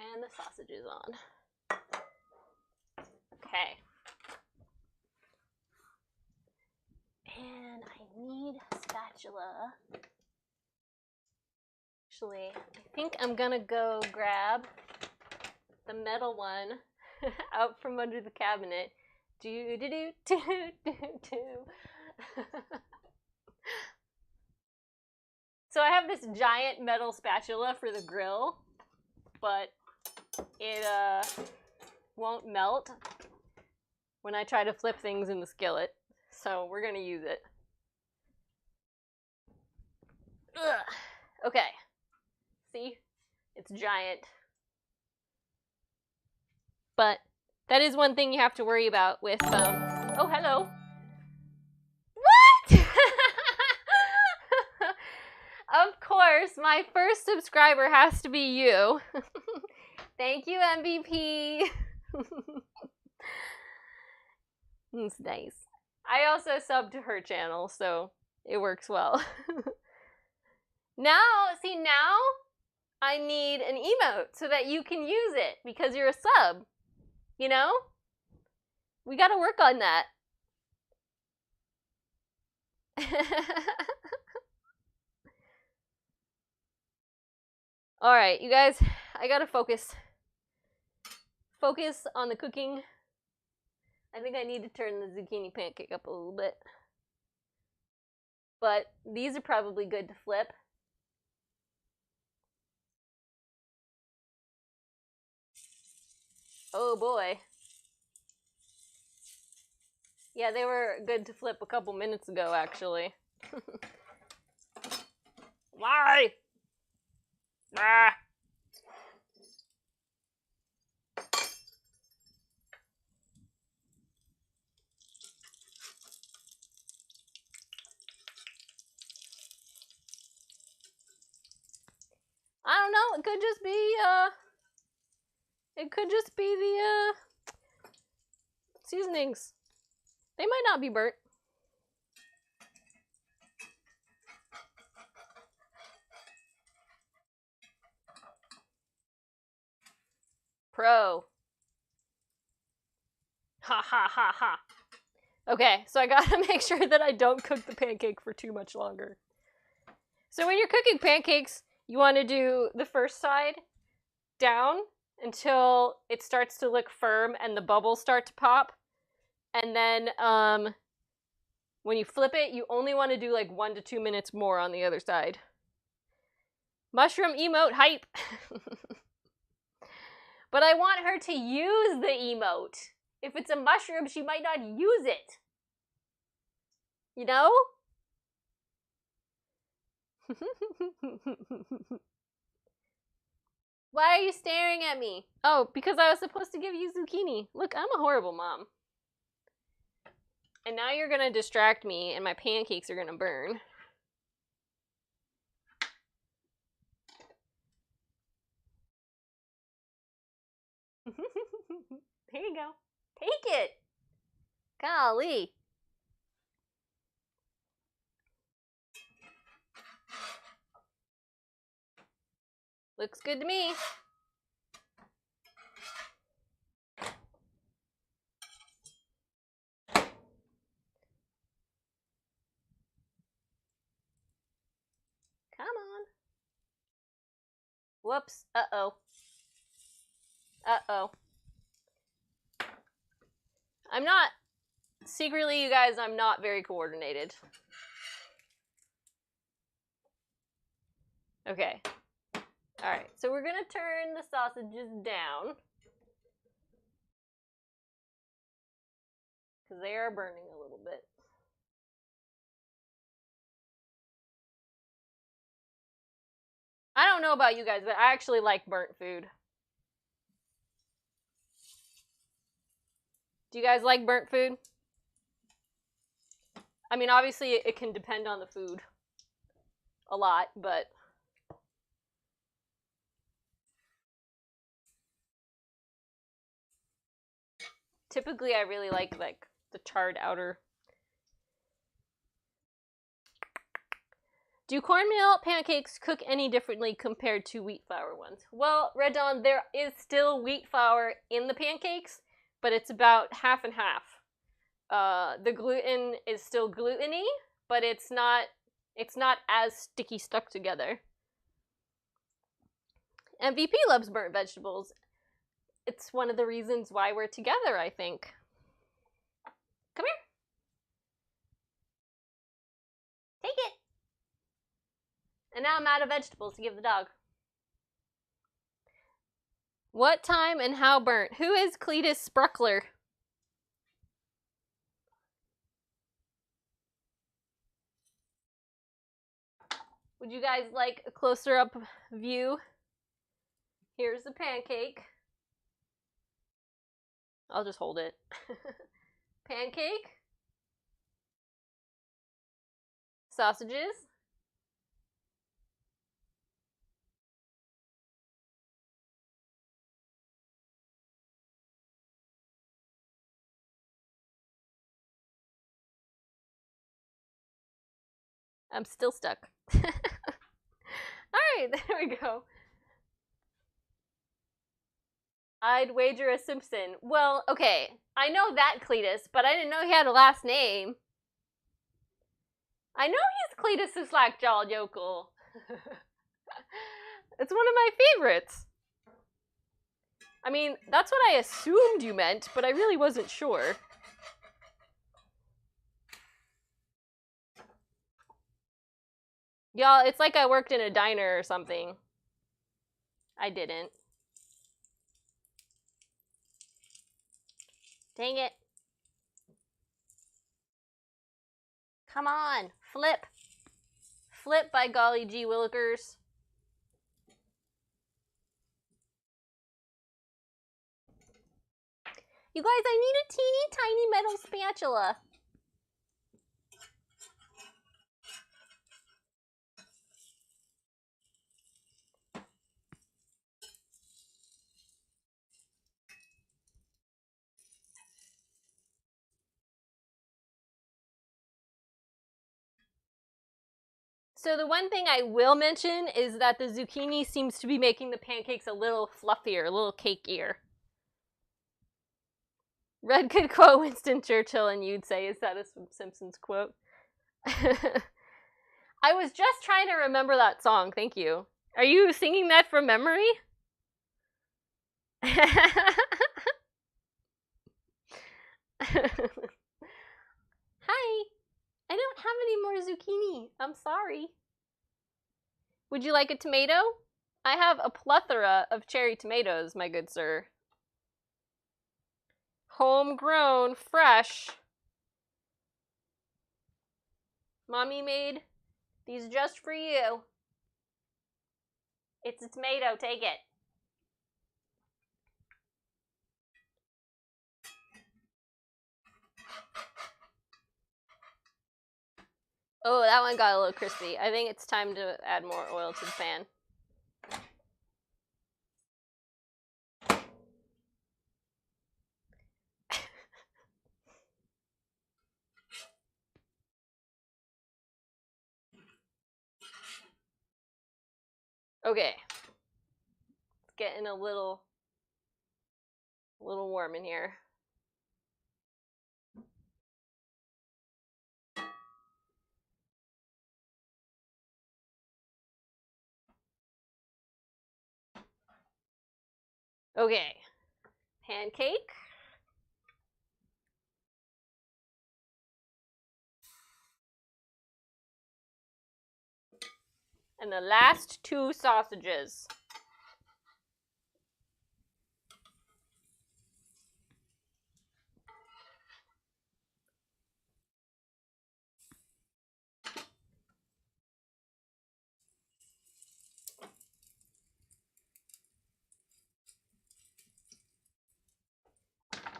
and the sausages on. Okay. And I need a spatula. Actually, I think I'm gonna go grab the metal one out from under the cabinet. Do do do do do do. So I have this giant metal spatula for the grill, but it won't melt when I try to flip things in the skillet. So we're gonna use it. Ugh. Okay. See? It's giant. But that is one thing you have to worry about with, oh, hello. What? Of course, my first subscriber has to be you. Thank you, MVP. It's nice. I also subbed to her channel, so it works well. Now I need an emote so that you can use it because you're a sub. You know? We gotta work on that. Alright, you guys, I gotta focus. Focus on the cooking. I think I need to turn the zucchini pancake up a little bit. But these are probably good to flip. Oh boy. Yeah, they were good to flip a couple minutes ago, actually. Why? Ah. I don't know, it could just be the seasonings. They might not be burnt. Pro. Ha ha ha ha. Okay, so I gotta make sure that I don't cook the pancake for too much longer. So when you're cooking pancakes, you want to do the first side down until it starts to look firm and the bubbles start to pop. And then when you flip it, you only want to do like 1 to 2 minutes more on the other side. Mushroom emote hype. But I want her to use the emote. If it's a mushroom, she might not use it. You know? Why are you staring at me? Oh, because I was supposed to give you zucchini. Look, I'm a horrible mom. And now you're gonna distract me and my pancakes are gonna burn. Here you go. Take it. Golly. Looks good to me. Come on. Whoops. Uh-oh. Uh-oh. I'm not... Secretly, you guys, I'm not very coordinated. Okay. Alright, so we're gonna turn the sausages down. Because they are burning a little bit. I don't know about you guys, but I actually like burnt food. Do you guys like burnt food? I mean, obviously it can depend on the food a lot, but typically I really like the charred outer. Do cornmeal pancakes cook any differently compared to wheat flour ones? Well, Red Dawn, there is still wheat flour in the pancakes, but it's about half and half. The gluten is still gluten-y, but it's not as sticky stuck together. MVP loves burnt vegetables. It's one of the reasons why we're together, I think. Come here. Take it. And now I'm out of vegetables to give the dog. What time and how burnt? Who is Cletus Spruckler? Would you guys like a closer up view? Here's the pancake. I'll just hold it. Pancake. Sausages. I'm still stuck. Alright, there we go. I'd wager a Simpson. Well, okay. I know that Cletus, but I didn't know he had a last name. I know he's Cletus's slack-jawed yokel. It's one of my favorites. I mean, that's what I assumed you meant, but I really wasn't sure. Y'all, it's like I worked in a diner or something. I didn't. Dang it. Come on, flip. Flip, by golly gee willikers. You guys, I need a teeny tiny metal spatula. So the one thing I will mention is that the zucchini seems to be making the pancakes a little fluffier, a little cakier. Red could quote Winston Churchill and you'd say, is that a Simpsons quote? I was just trying to remember that song, thank you. Are you singing that from memory? Hi! I don't have any more zucchini. I'm sorry. Would you like a tomato? I have a plethora of cherry tomatoes, my good sir. Homegrown, fresh. Mommy made these just for you. It's a tomato, take it. Oh, that one got a little crispy. I think it's time to add more oil to the pan. Okay. It's getting a little warm in here. Okay. Pancake. And the last 2 sausages.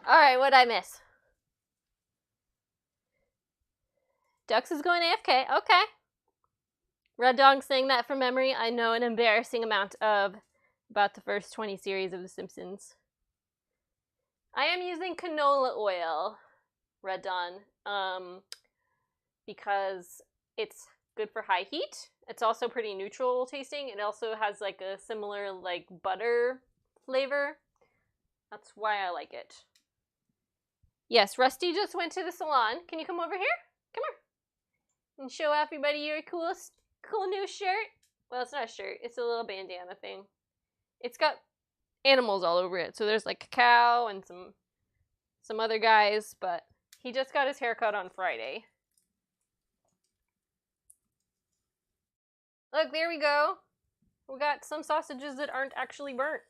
Alright, what'd I miss? Dux is going AFK. Okay. Red Dog saying that from memory. I know an embarrassing amount of about the first 20 series of The Simpsons. I am using canola oil, Red Dawn, because it's good for high heat. It's also pretty neutral tasting. It also has like a similar like butter flavor. That's why I like it. Yes, Rusty just went to the salon. Can you come over here? Come here. And show everybody your cool new shirt. Well, it's not a shirt. It's a little bandana thing. It's got animals all over it. So there's like a cow and some other guys, but he just got his haircut on Friday. Look, there we go. We got some sausages that aren't actually burnt.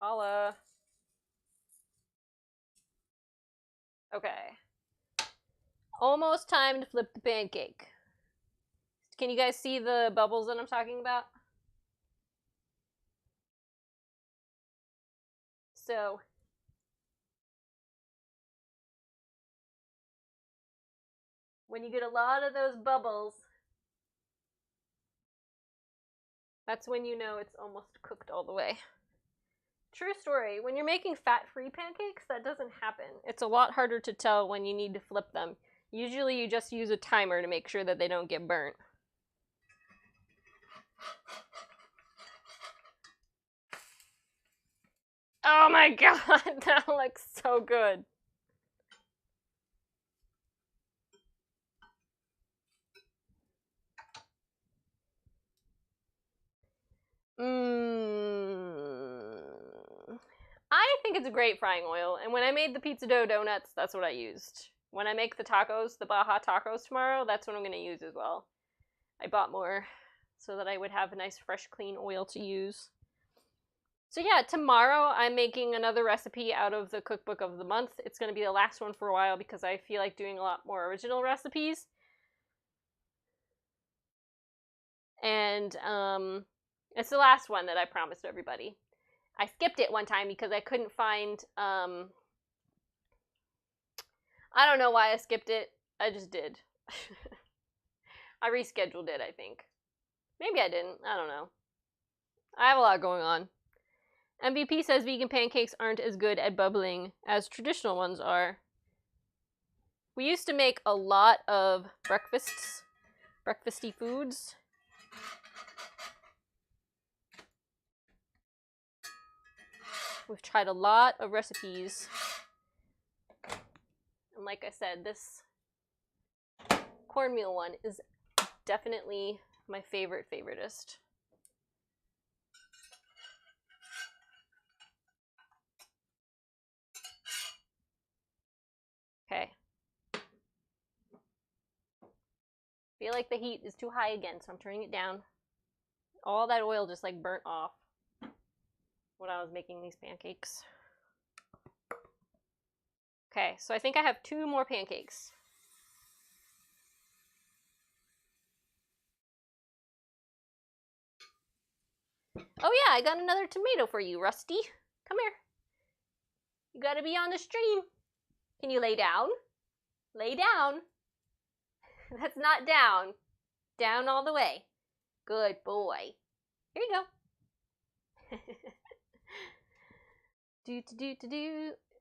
Holla. Okay. Almost time to flip the pancake. Can you guys see the bubbles that I'm talking about? So, when you get a lot of those bubbles, that's when you know it's almost cooked all the way. True story. When you're making fat-free pancakes, that doesn't happen. It's a lot harder to tell when you need to flip them. Usually you just use a timer to make sure that they don't get burnt. Oh my god, that looks so good. I think it's a great frying oil, and when I made the pizza dough donuts, that's what I used. When I make the tacos, the Baja tacos tomorrow, that's what I'm going to use as well. I bought more so that I would have a nice, fresh, clean oil to use. So yeah, tomorrow I'm making another recipe out of the cookbook of the month. It's going to be the last one for a while because I feel like doing a lot more original recipes. And it's the last one that I promised everybody. I skipped it one time because I couldn't find, I don't know why I skipped it. I just did. I rescheduled it, I think. Maybe I didn't. I don't know. I have a lot going on. MVP says vegan pancakes aren't as good at bubbling as traditional ones are. We used to make a lot of breakfasty foods. We've tried a lot of recipes. And like I said, this cornmeal one is definitely my favoriteest. Okay. Feel like the heat is too high again, so I'm turning it down. All that oil just like burnt off when I was making these pancakes. Okay, so I think I have 2 more pancakes. Oh yeah, I got another tomato for you, Rusty. Come here. You gotta be on the stream. Can you lay down? Lay down. That's not down. Down all the way. Good boy. Here you go.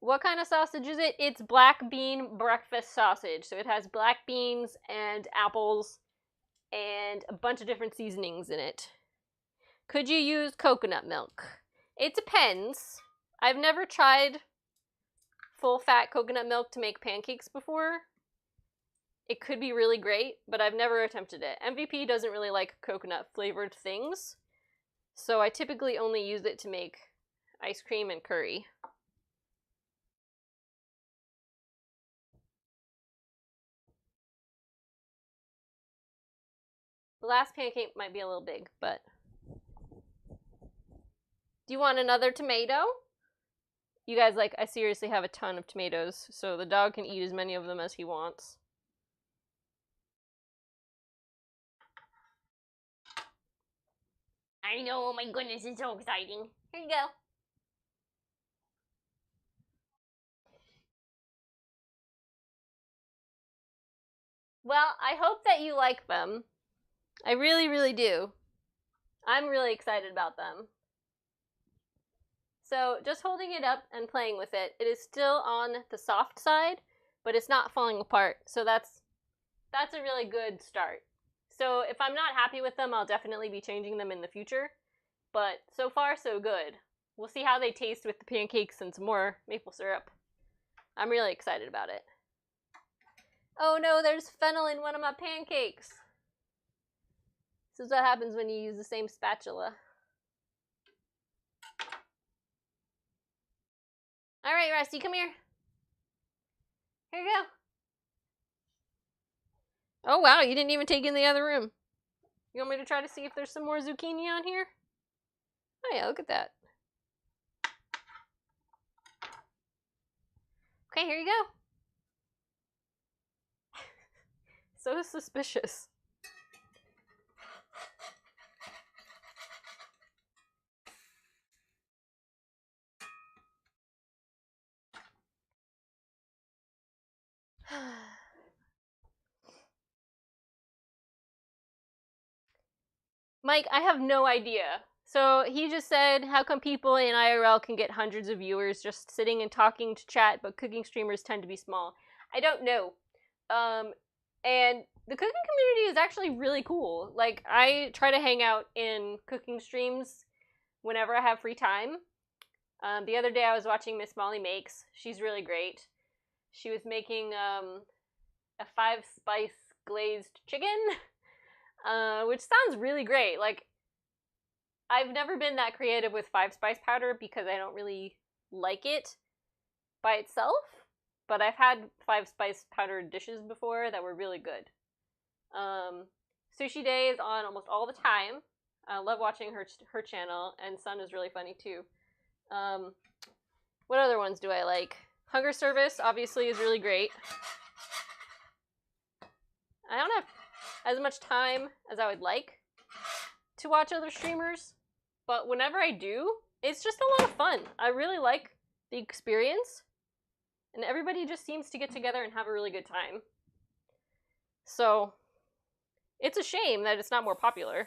What kind of sausage is it? It's black bean breakfast sausage. So it has black beans and apples and a bunch of different seasonings in it. Could you use coconut milk? It depends. I've never tried full-fat coconut milk to make pancakes before. It could be really great, but I've never attempted it. MVP doesn't really like coconut-flavored things, so I typically only use it to make ice cream and curry. The last pancake might be a little big, but... Do you want another tomato? You guys, like, I seriously have a ton of tomatoes, so the dog can eat as many of them as he wants. I know, oh my goodness, it's so exciting. Here you go. Well, I hope that you like them. I really, really do. I'm really excited about them. So, just holding it up and playing with it, it is still on the soft side, but it's not falling apart. So that's a really good start. So if I'm not happy with them, I'll definitely be changing them in the future. But so far, so good. We'll see how they taste with the pancakes and some more maple syrup. I'm really excited about it. Oh no, there's fennel in one of my pancakes. This is what happens when you use the same spatula. Alright, Rusty, come here. Here you go. Oh wow, you didn't even take in the other room. You want me to try to see if there's some more zucchini on here? Oh yeah, look at that. Okay, here you go. So suspicious. Mike, I have no idea. So he just said, how come people in IRL can get hundreds of viewers just sitting and talking to chat, but cooking streamers tend to be small? I don't know. And the cooking community is actually really cool. Like, I try to hang out in cooking streams whenever I have free time. The other day I was watching Miss Molly Makes. She's really great. She was making a 5-spice glazed chicken, which sounds really great. Like, I've never been that creative with 5-spice powder because I don't really like it by itself, but I've had 5-spice powder dishes before that were really good. Sushi Day is on almost all the time. I love watching her channel, and Sun is really funny too. What other ones do I like? Hunger Service, obviously, is really great. I don't have as much time as I would like to watch other streamers, but whenever I do, it's just a lot of fun. I really like the experience, and everybody just seems to get together and have a really good time. So, it's a shame that it's not more popular.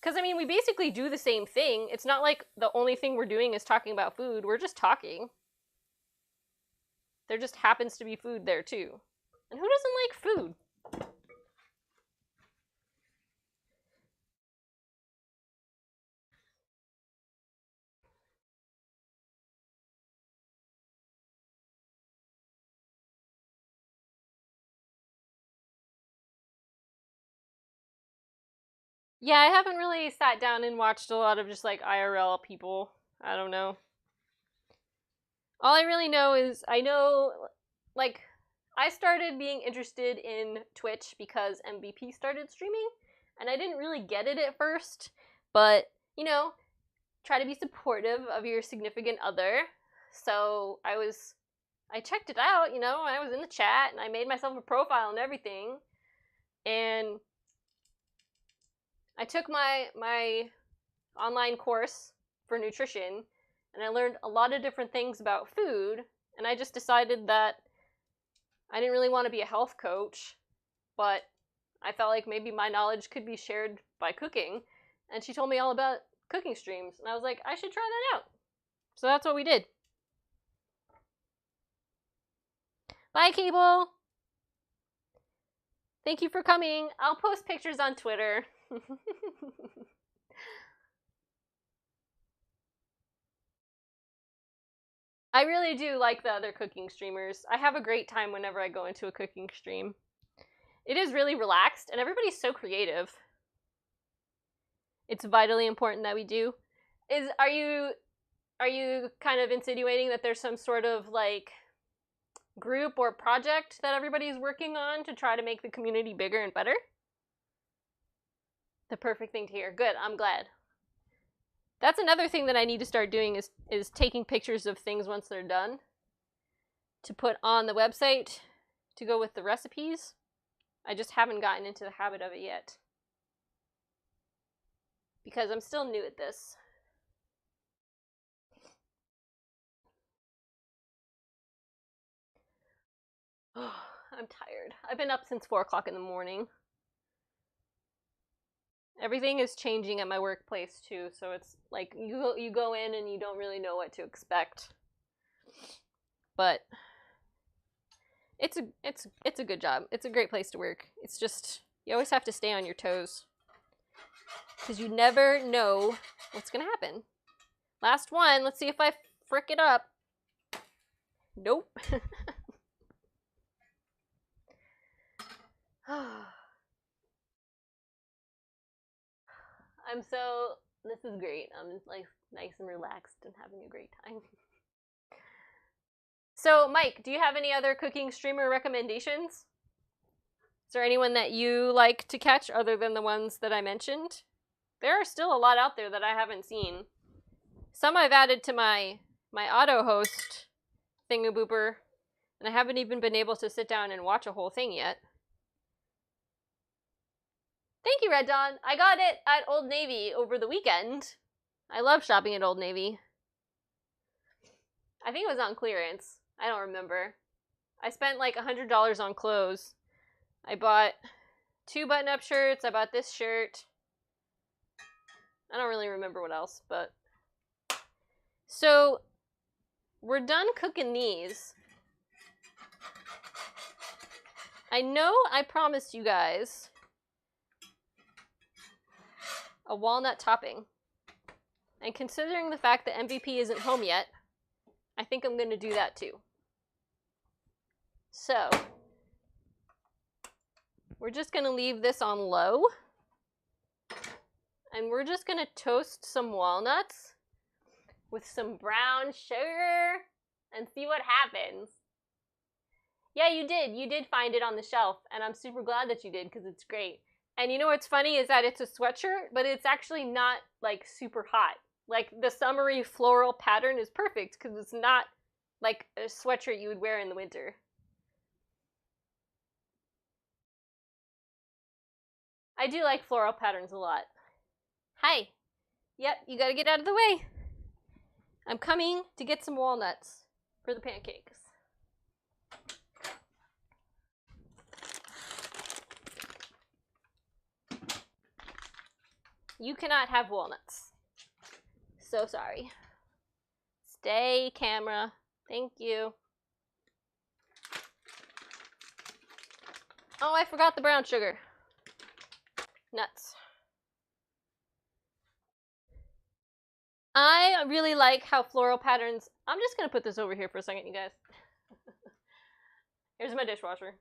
Because, I mean, we basically do the same thing. It's not like the only thing we're doing is talking about food. We're just talking. There just happens to be food there, too. And who doesn't like food? Yeah, I haven't really sat down and watched a lot of just, like, IRL people. I don't know. All I really know is, I know, like, I started being interested in Twitch because MVP started streaming, and I didn't really get it at first, but, you know, try to be supportive of your significant other. So I checked it out, you know, I was in the chat, and I made myself a profile and everything, and I took my online course for nutrition, and I learned a lot of different things about food, and I just decided that I didn't really want to be a health coach, but I felt like maybe my knowledge could be shared by cooking, and she told me all about cooking streams, and I was like, I should try that out. So that's what we did. Bye, Cable! Thank you for coming. I'll post pictures on Twitter. I really do like the other cooking streamers. I have a great time whenever I go into a cooking stream. It is really relaxed, and everybody's so creative. It's vitally important that we do. Are you kind of insinuating that there's some sort of like group or project that everybody's working on to try to make the community bigger and better? The perfect thing to hear. Good, I'm glad. That's another thing that I need to start doing is taking pictures of things once they're done to put on the website to go with the recipes. I just haven't gotten into the habit of it yet. Because I'm still new at this. Oh, I'm tired. I've been up since 4 o'clock in the morning. Everything is changing at my workplace too, so it's like you go in and you don't really know what to expect. But it's a good job. It's a great place to work. It's just you always have to stay on your toes. Cuz you never know what's going to happen. Last one, let's see if I frick it up. Nope. This is great. I'm like nice and relaxed and having a great time. So, Mike, do you have any other cooking streamer recommendations? Is there anyone that you like to catch other than the ones that I mentioned? There are still a lot out there that I haven't seen. Some I've added to my auto host thingabooper, and I haven't even been able to sit down and watch a whole thing yet. Thank you, Red Dawn. I got it at Old Navy over the weekend. I love shopping at Old Navy. I think it was on clearance. I don't remember. I spent like $100 on clothes. I bought 2 button-up shirts. I bought this shirt. I don't really remember what else, but... So, we're done cooking these. I know I promised you guys a walnut topping. And considering the fact that MVP isn't home yet, I think I'm going to do that too. So, we're just going to leave this on low. And we're just going to toast some walnuts with some brown sugar and see what happens. Yeah, you did. You did find it on the shelf, and I'm super glad that you did because it's great. And you know what's funny is that it's a sweatshirt, but it's actually not like super hot. Like the summery floral pattern is perfect because it's not like a sweatshirt you would wear in the winter. I do like floral patterns a lot. Hi. Yep, you gotta get out of the way. I'm coming to get some walnuts for the pancakes. You cannot have walnuts. So sorry. Stay, camera. Thank you. Oh, I forgot the brown sugar. Nuts. I really like how floral patterns... I'm just going to put this over here for a second, you guys. Here's my dishwasher.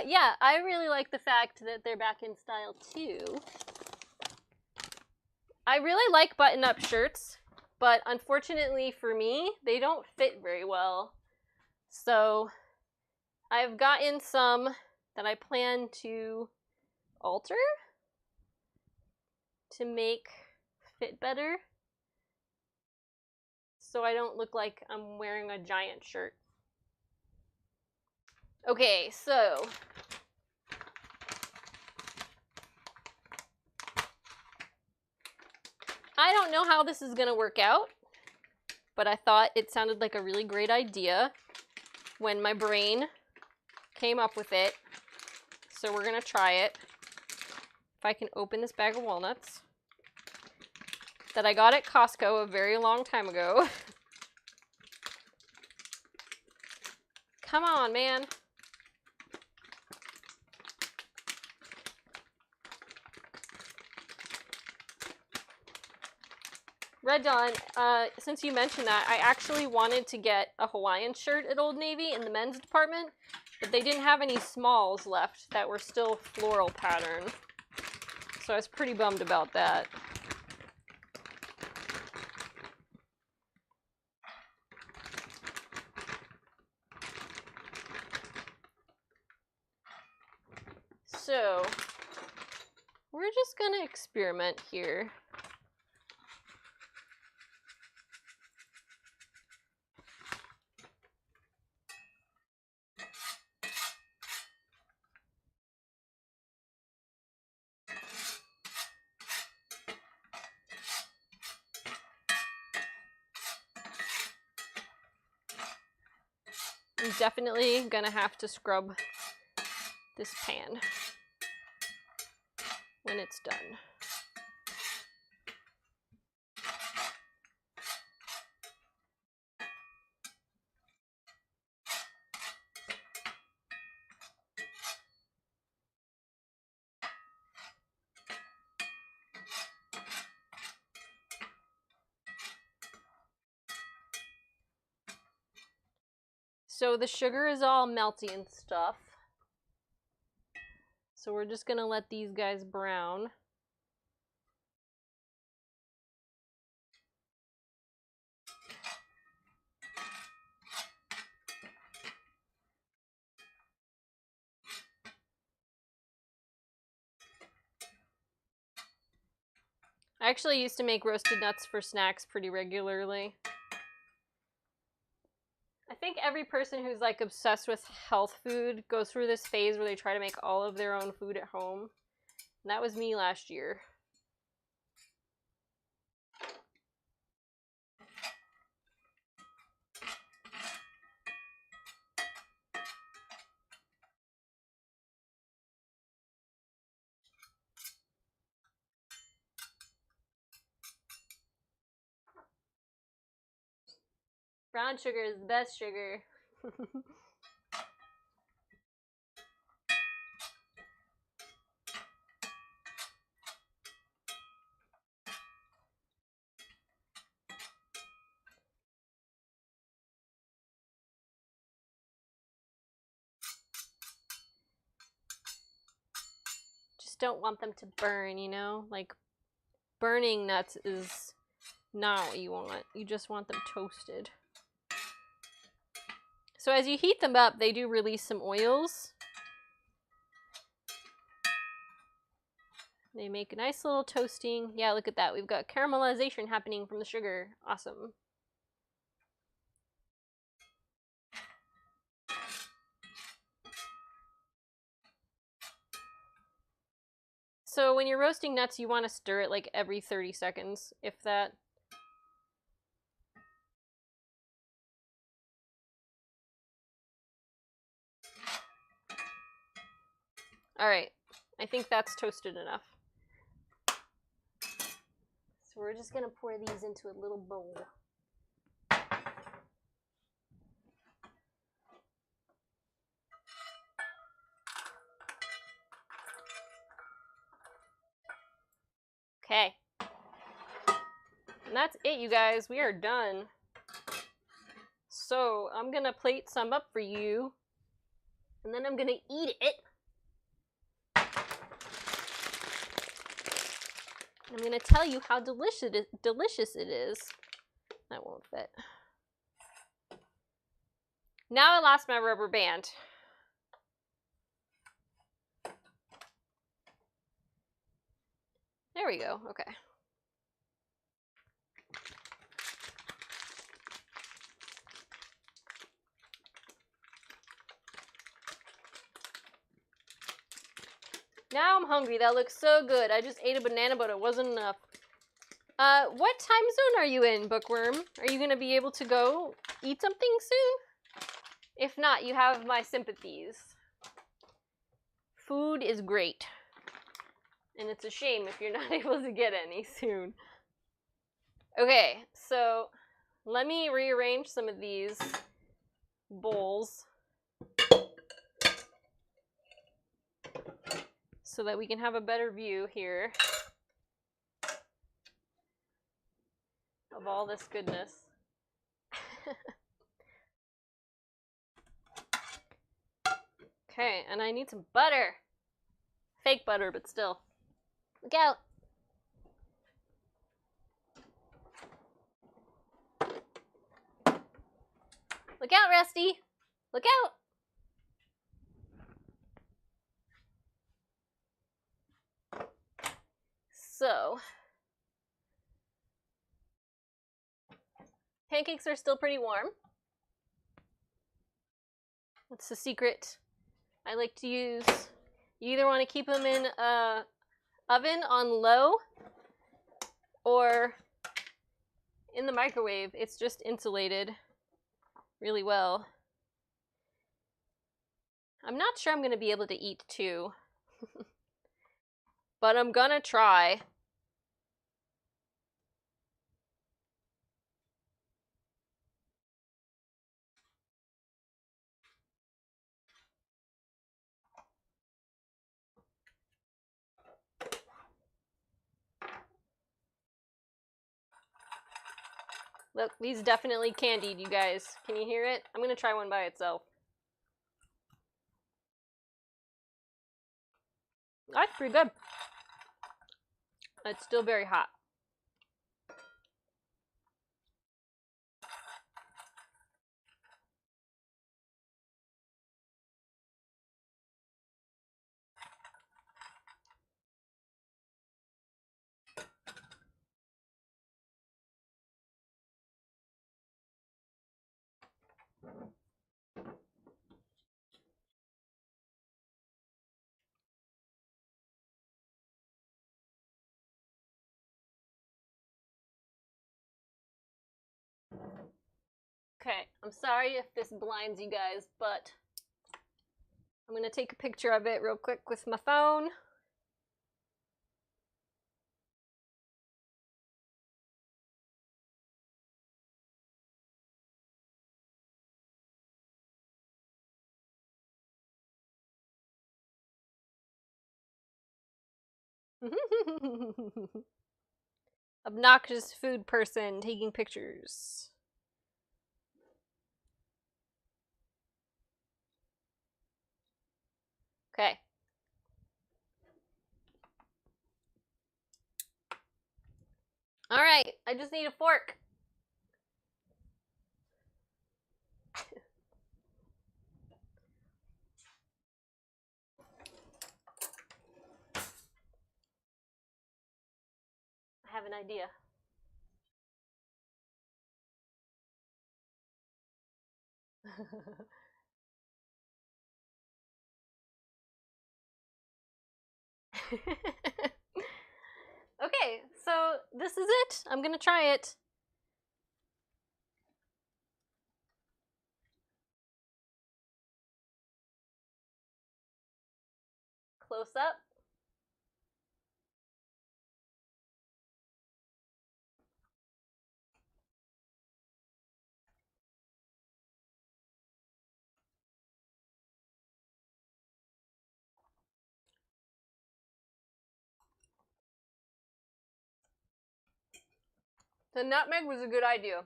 Yeah, I really like the fact that they're back in style too. I really like button-up shirts, but unfortunately for me, they don't fit very well. So I've gotten some that I plan to alter to make fit better, so I don't look like I'm wearing a giant shirt. Okay, so I don't know how this is gonna work out, but I thought it sounded like a really great idea when my brain came up with it. So we're gonna try it. If I can open this bag of walnuts that I got at Costco a very long time ago. Come on, man. Red Dawn, since you mentioned that, I actually wanted to get a Hawaiian shirt at Old Navy in the men's department, but they didn't have any smalls left that were still floral pattern. So I was pretty bummed about that. So, we're just gonna experiment here. I'm definitely gonna have to scrub this pan when it's done. So the sugar is all melty and stuff. So we're just gonna let these guys brown. I actually used to make roasted nuts for snacks pretty regularly. I think every person who's like obsessed with health food goes through this phase where they try to make all of their own food at home. And that was me last year. Brown sugar is the best sugar. Just don't want them to burn, you know? Like, burning nuts is not what you want. You just want them toasted. So as you heat them up, they do release some oils. They make a nice little toasting. Yeah, look at that. We've got caramelization happening from the sugar. Awesome. So when you're roasting nuts, you want to stir it like every 30 seconds, if that. Alright, I think that's toasted enough. So we're just going to pour these into a little bowl. Okay. And that's it, you guys. We are done. So I'm going to plate some up for you. And then I'm going to eat it. I'm going to tell you how delicious it is. That won't fit. Now I lost my rubber band. There we go. Okay. Now I'm hungry. That looks so good. I just ate a banana, but it wasn't enough. What time zone are you in, Bookworm? Are you going to be able to go eat something soon? If not, you have my sympathies. Food is great. And it's a shame if you're not able to get any soon. Okay, so let me rearrange some of these bowls so that we can have a better view here. of all this goodness. Okay, and I need some butter. Fake butter, but still. Look out! Look out, Rusty! Look out! So, pancakes are still pretty warm. That's the secret. I like to use, you either want to keep them in a oven on low or in the microwave. It's just insulated really well. I'm not sure I'm going to be able to eat two, but I'm gonna try. Look, these definitely candied, you guys. Can you hear it? I'm gonna try one by itself. That's pretty good. It's still very hot. Okay, I'm sorry if this blinds you guys, but I'm gonna take a picture of it real quick with my phone. Obnoxious food person taking pictures. Okay. Alright, I just need a fork. I have an idea. Okay, so this is it. I'm gonna try it. Close up. The nutmeg was a good idea.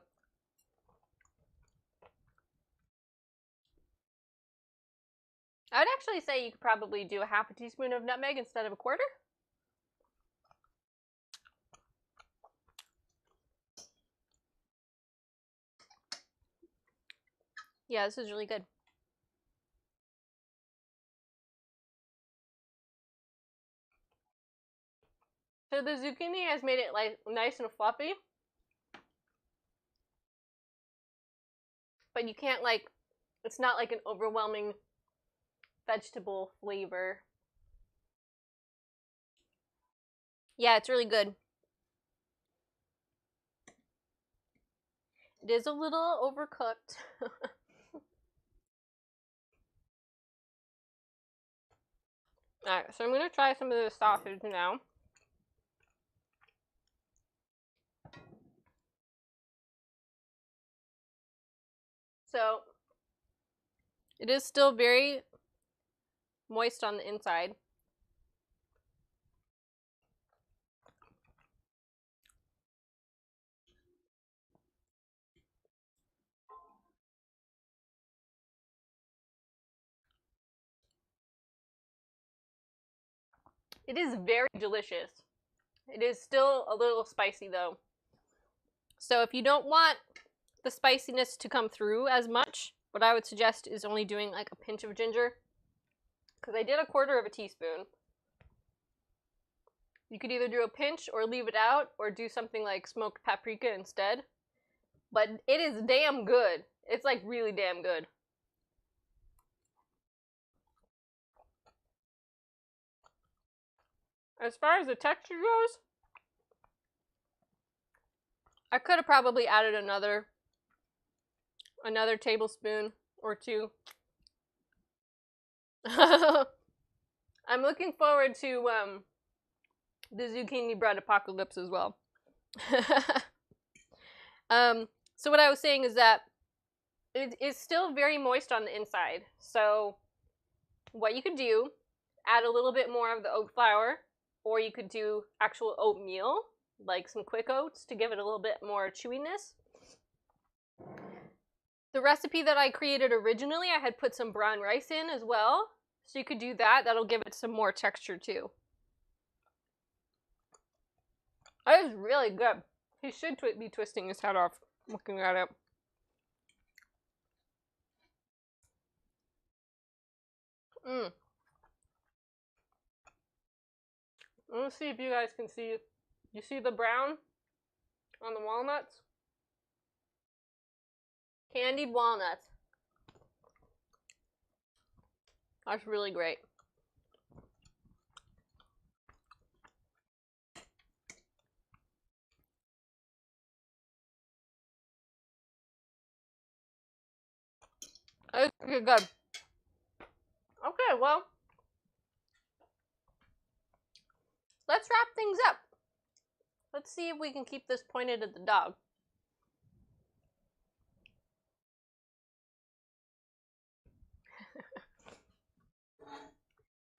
I would actually say you could probably do a half a teaspoon of nutmeg instead of a quarter. Yeah, this is really good. So the zucchini has made it like nice and fluffy. But you can't like, it's not like an overwhelming vegetable flavor. Yeah, it's really good. It is a little overcooked. Alright, so I'm gonna try some of the sausage now. So, it is still very moist on the inside. It is very delicious. It is still a little spicy though. So if you don't want the spiciness to come through as much, what I would suggest is only doing like a pinch of ginger. Because I did 1/4 teaspoon. You could either do a pinch or leave it out, or do something like smoked paprika instead. But it is damn good. It's like really damn good. As far as the texture goes, I could have probably added another tablespoon or 2. I'm looking forward to the zucchini bread apocalypse as well. So what I was saying is that it is still very moist on the inside. So what you could do, add a little bit more of the oat flour, or you could do actual oatmeal, like some quick oats, to give it a little bit more chewiness. The recipe that I created originally, I had put some brown rice in as well. So you could do that. That'll give it some more texture too. That is really good. He should be twisting his head off looking at it. Let's see if you guys can see. You see the brown on the walnuts? Candied walnuts. That's really great. Okay, good. Okay, well, let's wrap things up. Let's see if we can keep this pointed at the dog.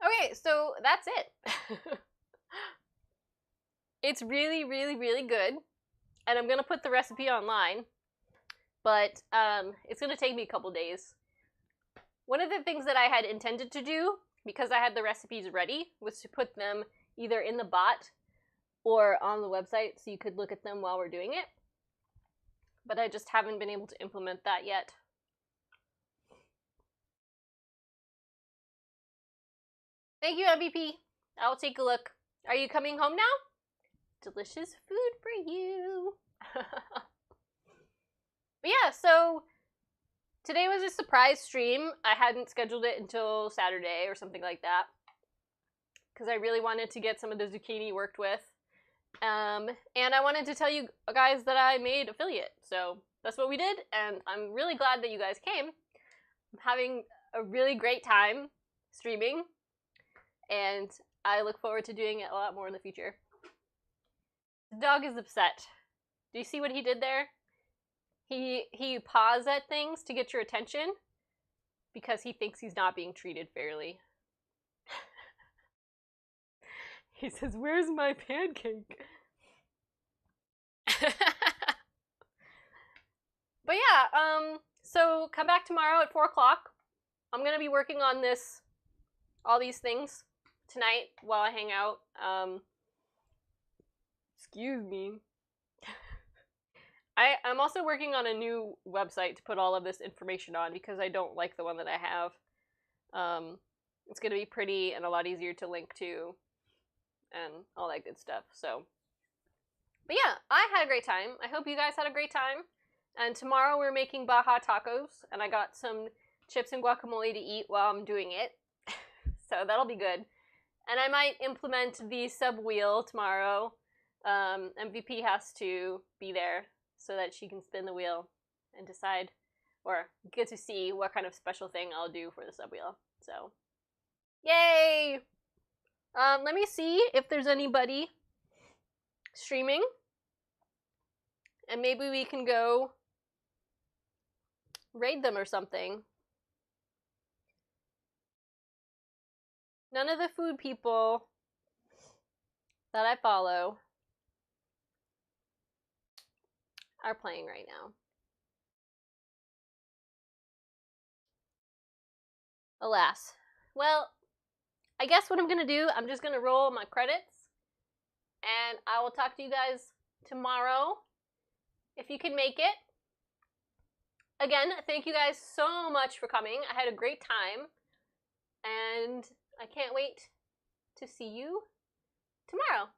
Okay, so that's it. It's really, really, really good. And I'm going to put the recipe online. But it's going to take me a couple days. One of the things that I had intended to do, because I had the recipes ready, was to put them either in the bot or on the website so you could look at them while we're doing it. But I just haven't been able to implement that yet. Thank you, MVP. I'll take a look. Are you coming home now? Delicious food for you. But yeah, so today was a surprise stream. I hadn't scheduled it until Saturday or something like that, because I really wanted to get some of the zucchini worked with. And I wanted to tell you guys that I made affiliate. So that's what we did, and I'm really glad that you guys came. I'm having a really great time streaming, and I look forward to doing it a lot more in the future. The dog is upset. Do you see what he did there? He paws at things to get your attention because he thinks he's not being treated fairly. He says, "Where's my pancake?" But yeah, so come back tomorrow at 4 o'clock. I'm gonna be working on all these things tonight while I hang out. Excuse me. I'm also working on a new website to put all of this information on because I don't like the one that I have. It's going to be pretty and a lot easier to link to and all that good stuff. So, but yeah, I had a great time. I hope you guys had a great time. And tomorrow we're making Baja tacos, and I got some chips and guacamole to eat while I'm doing it. So that'll be good. And I might implement the sub wheel tomorrow. MVP has to be there so that she can spin the wheel and decide, or get to see what kind of special thing I'll do for the sub wheel. So, yay! Let me see if there's anybody streaming, and maybe we can go raid them or something. None of the food people that I follow are playing right now. Alas. Well, I guess what I'm gonna do, I'm just gonna roll my credits, and I will talk to you guys tomorrow, if you can make it. Again, thank you guys so much for coming. I had a great time, and I can't wait to see you tomorrow.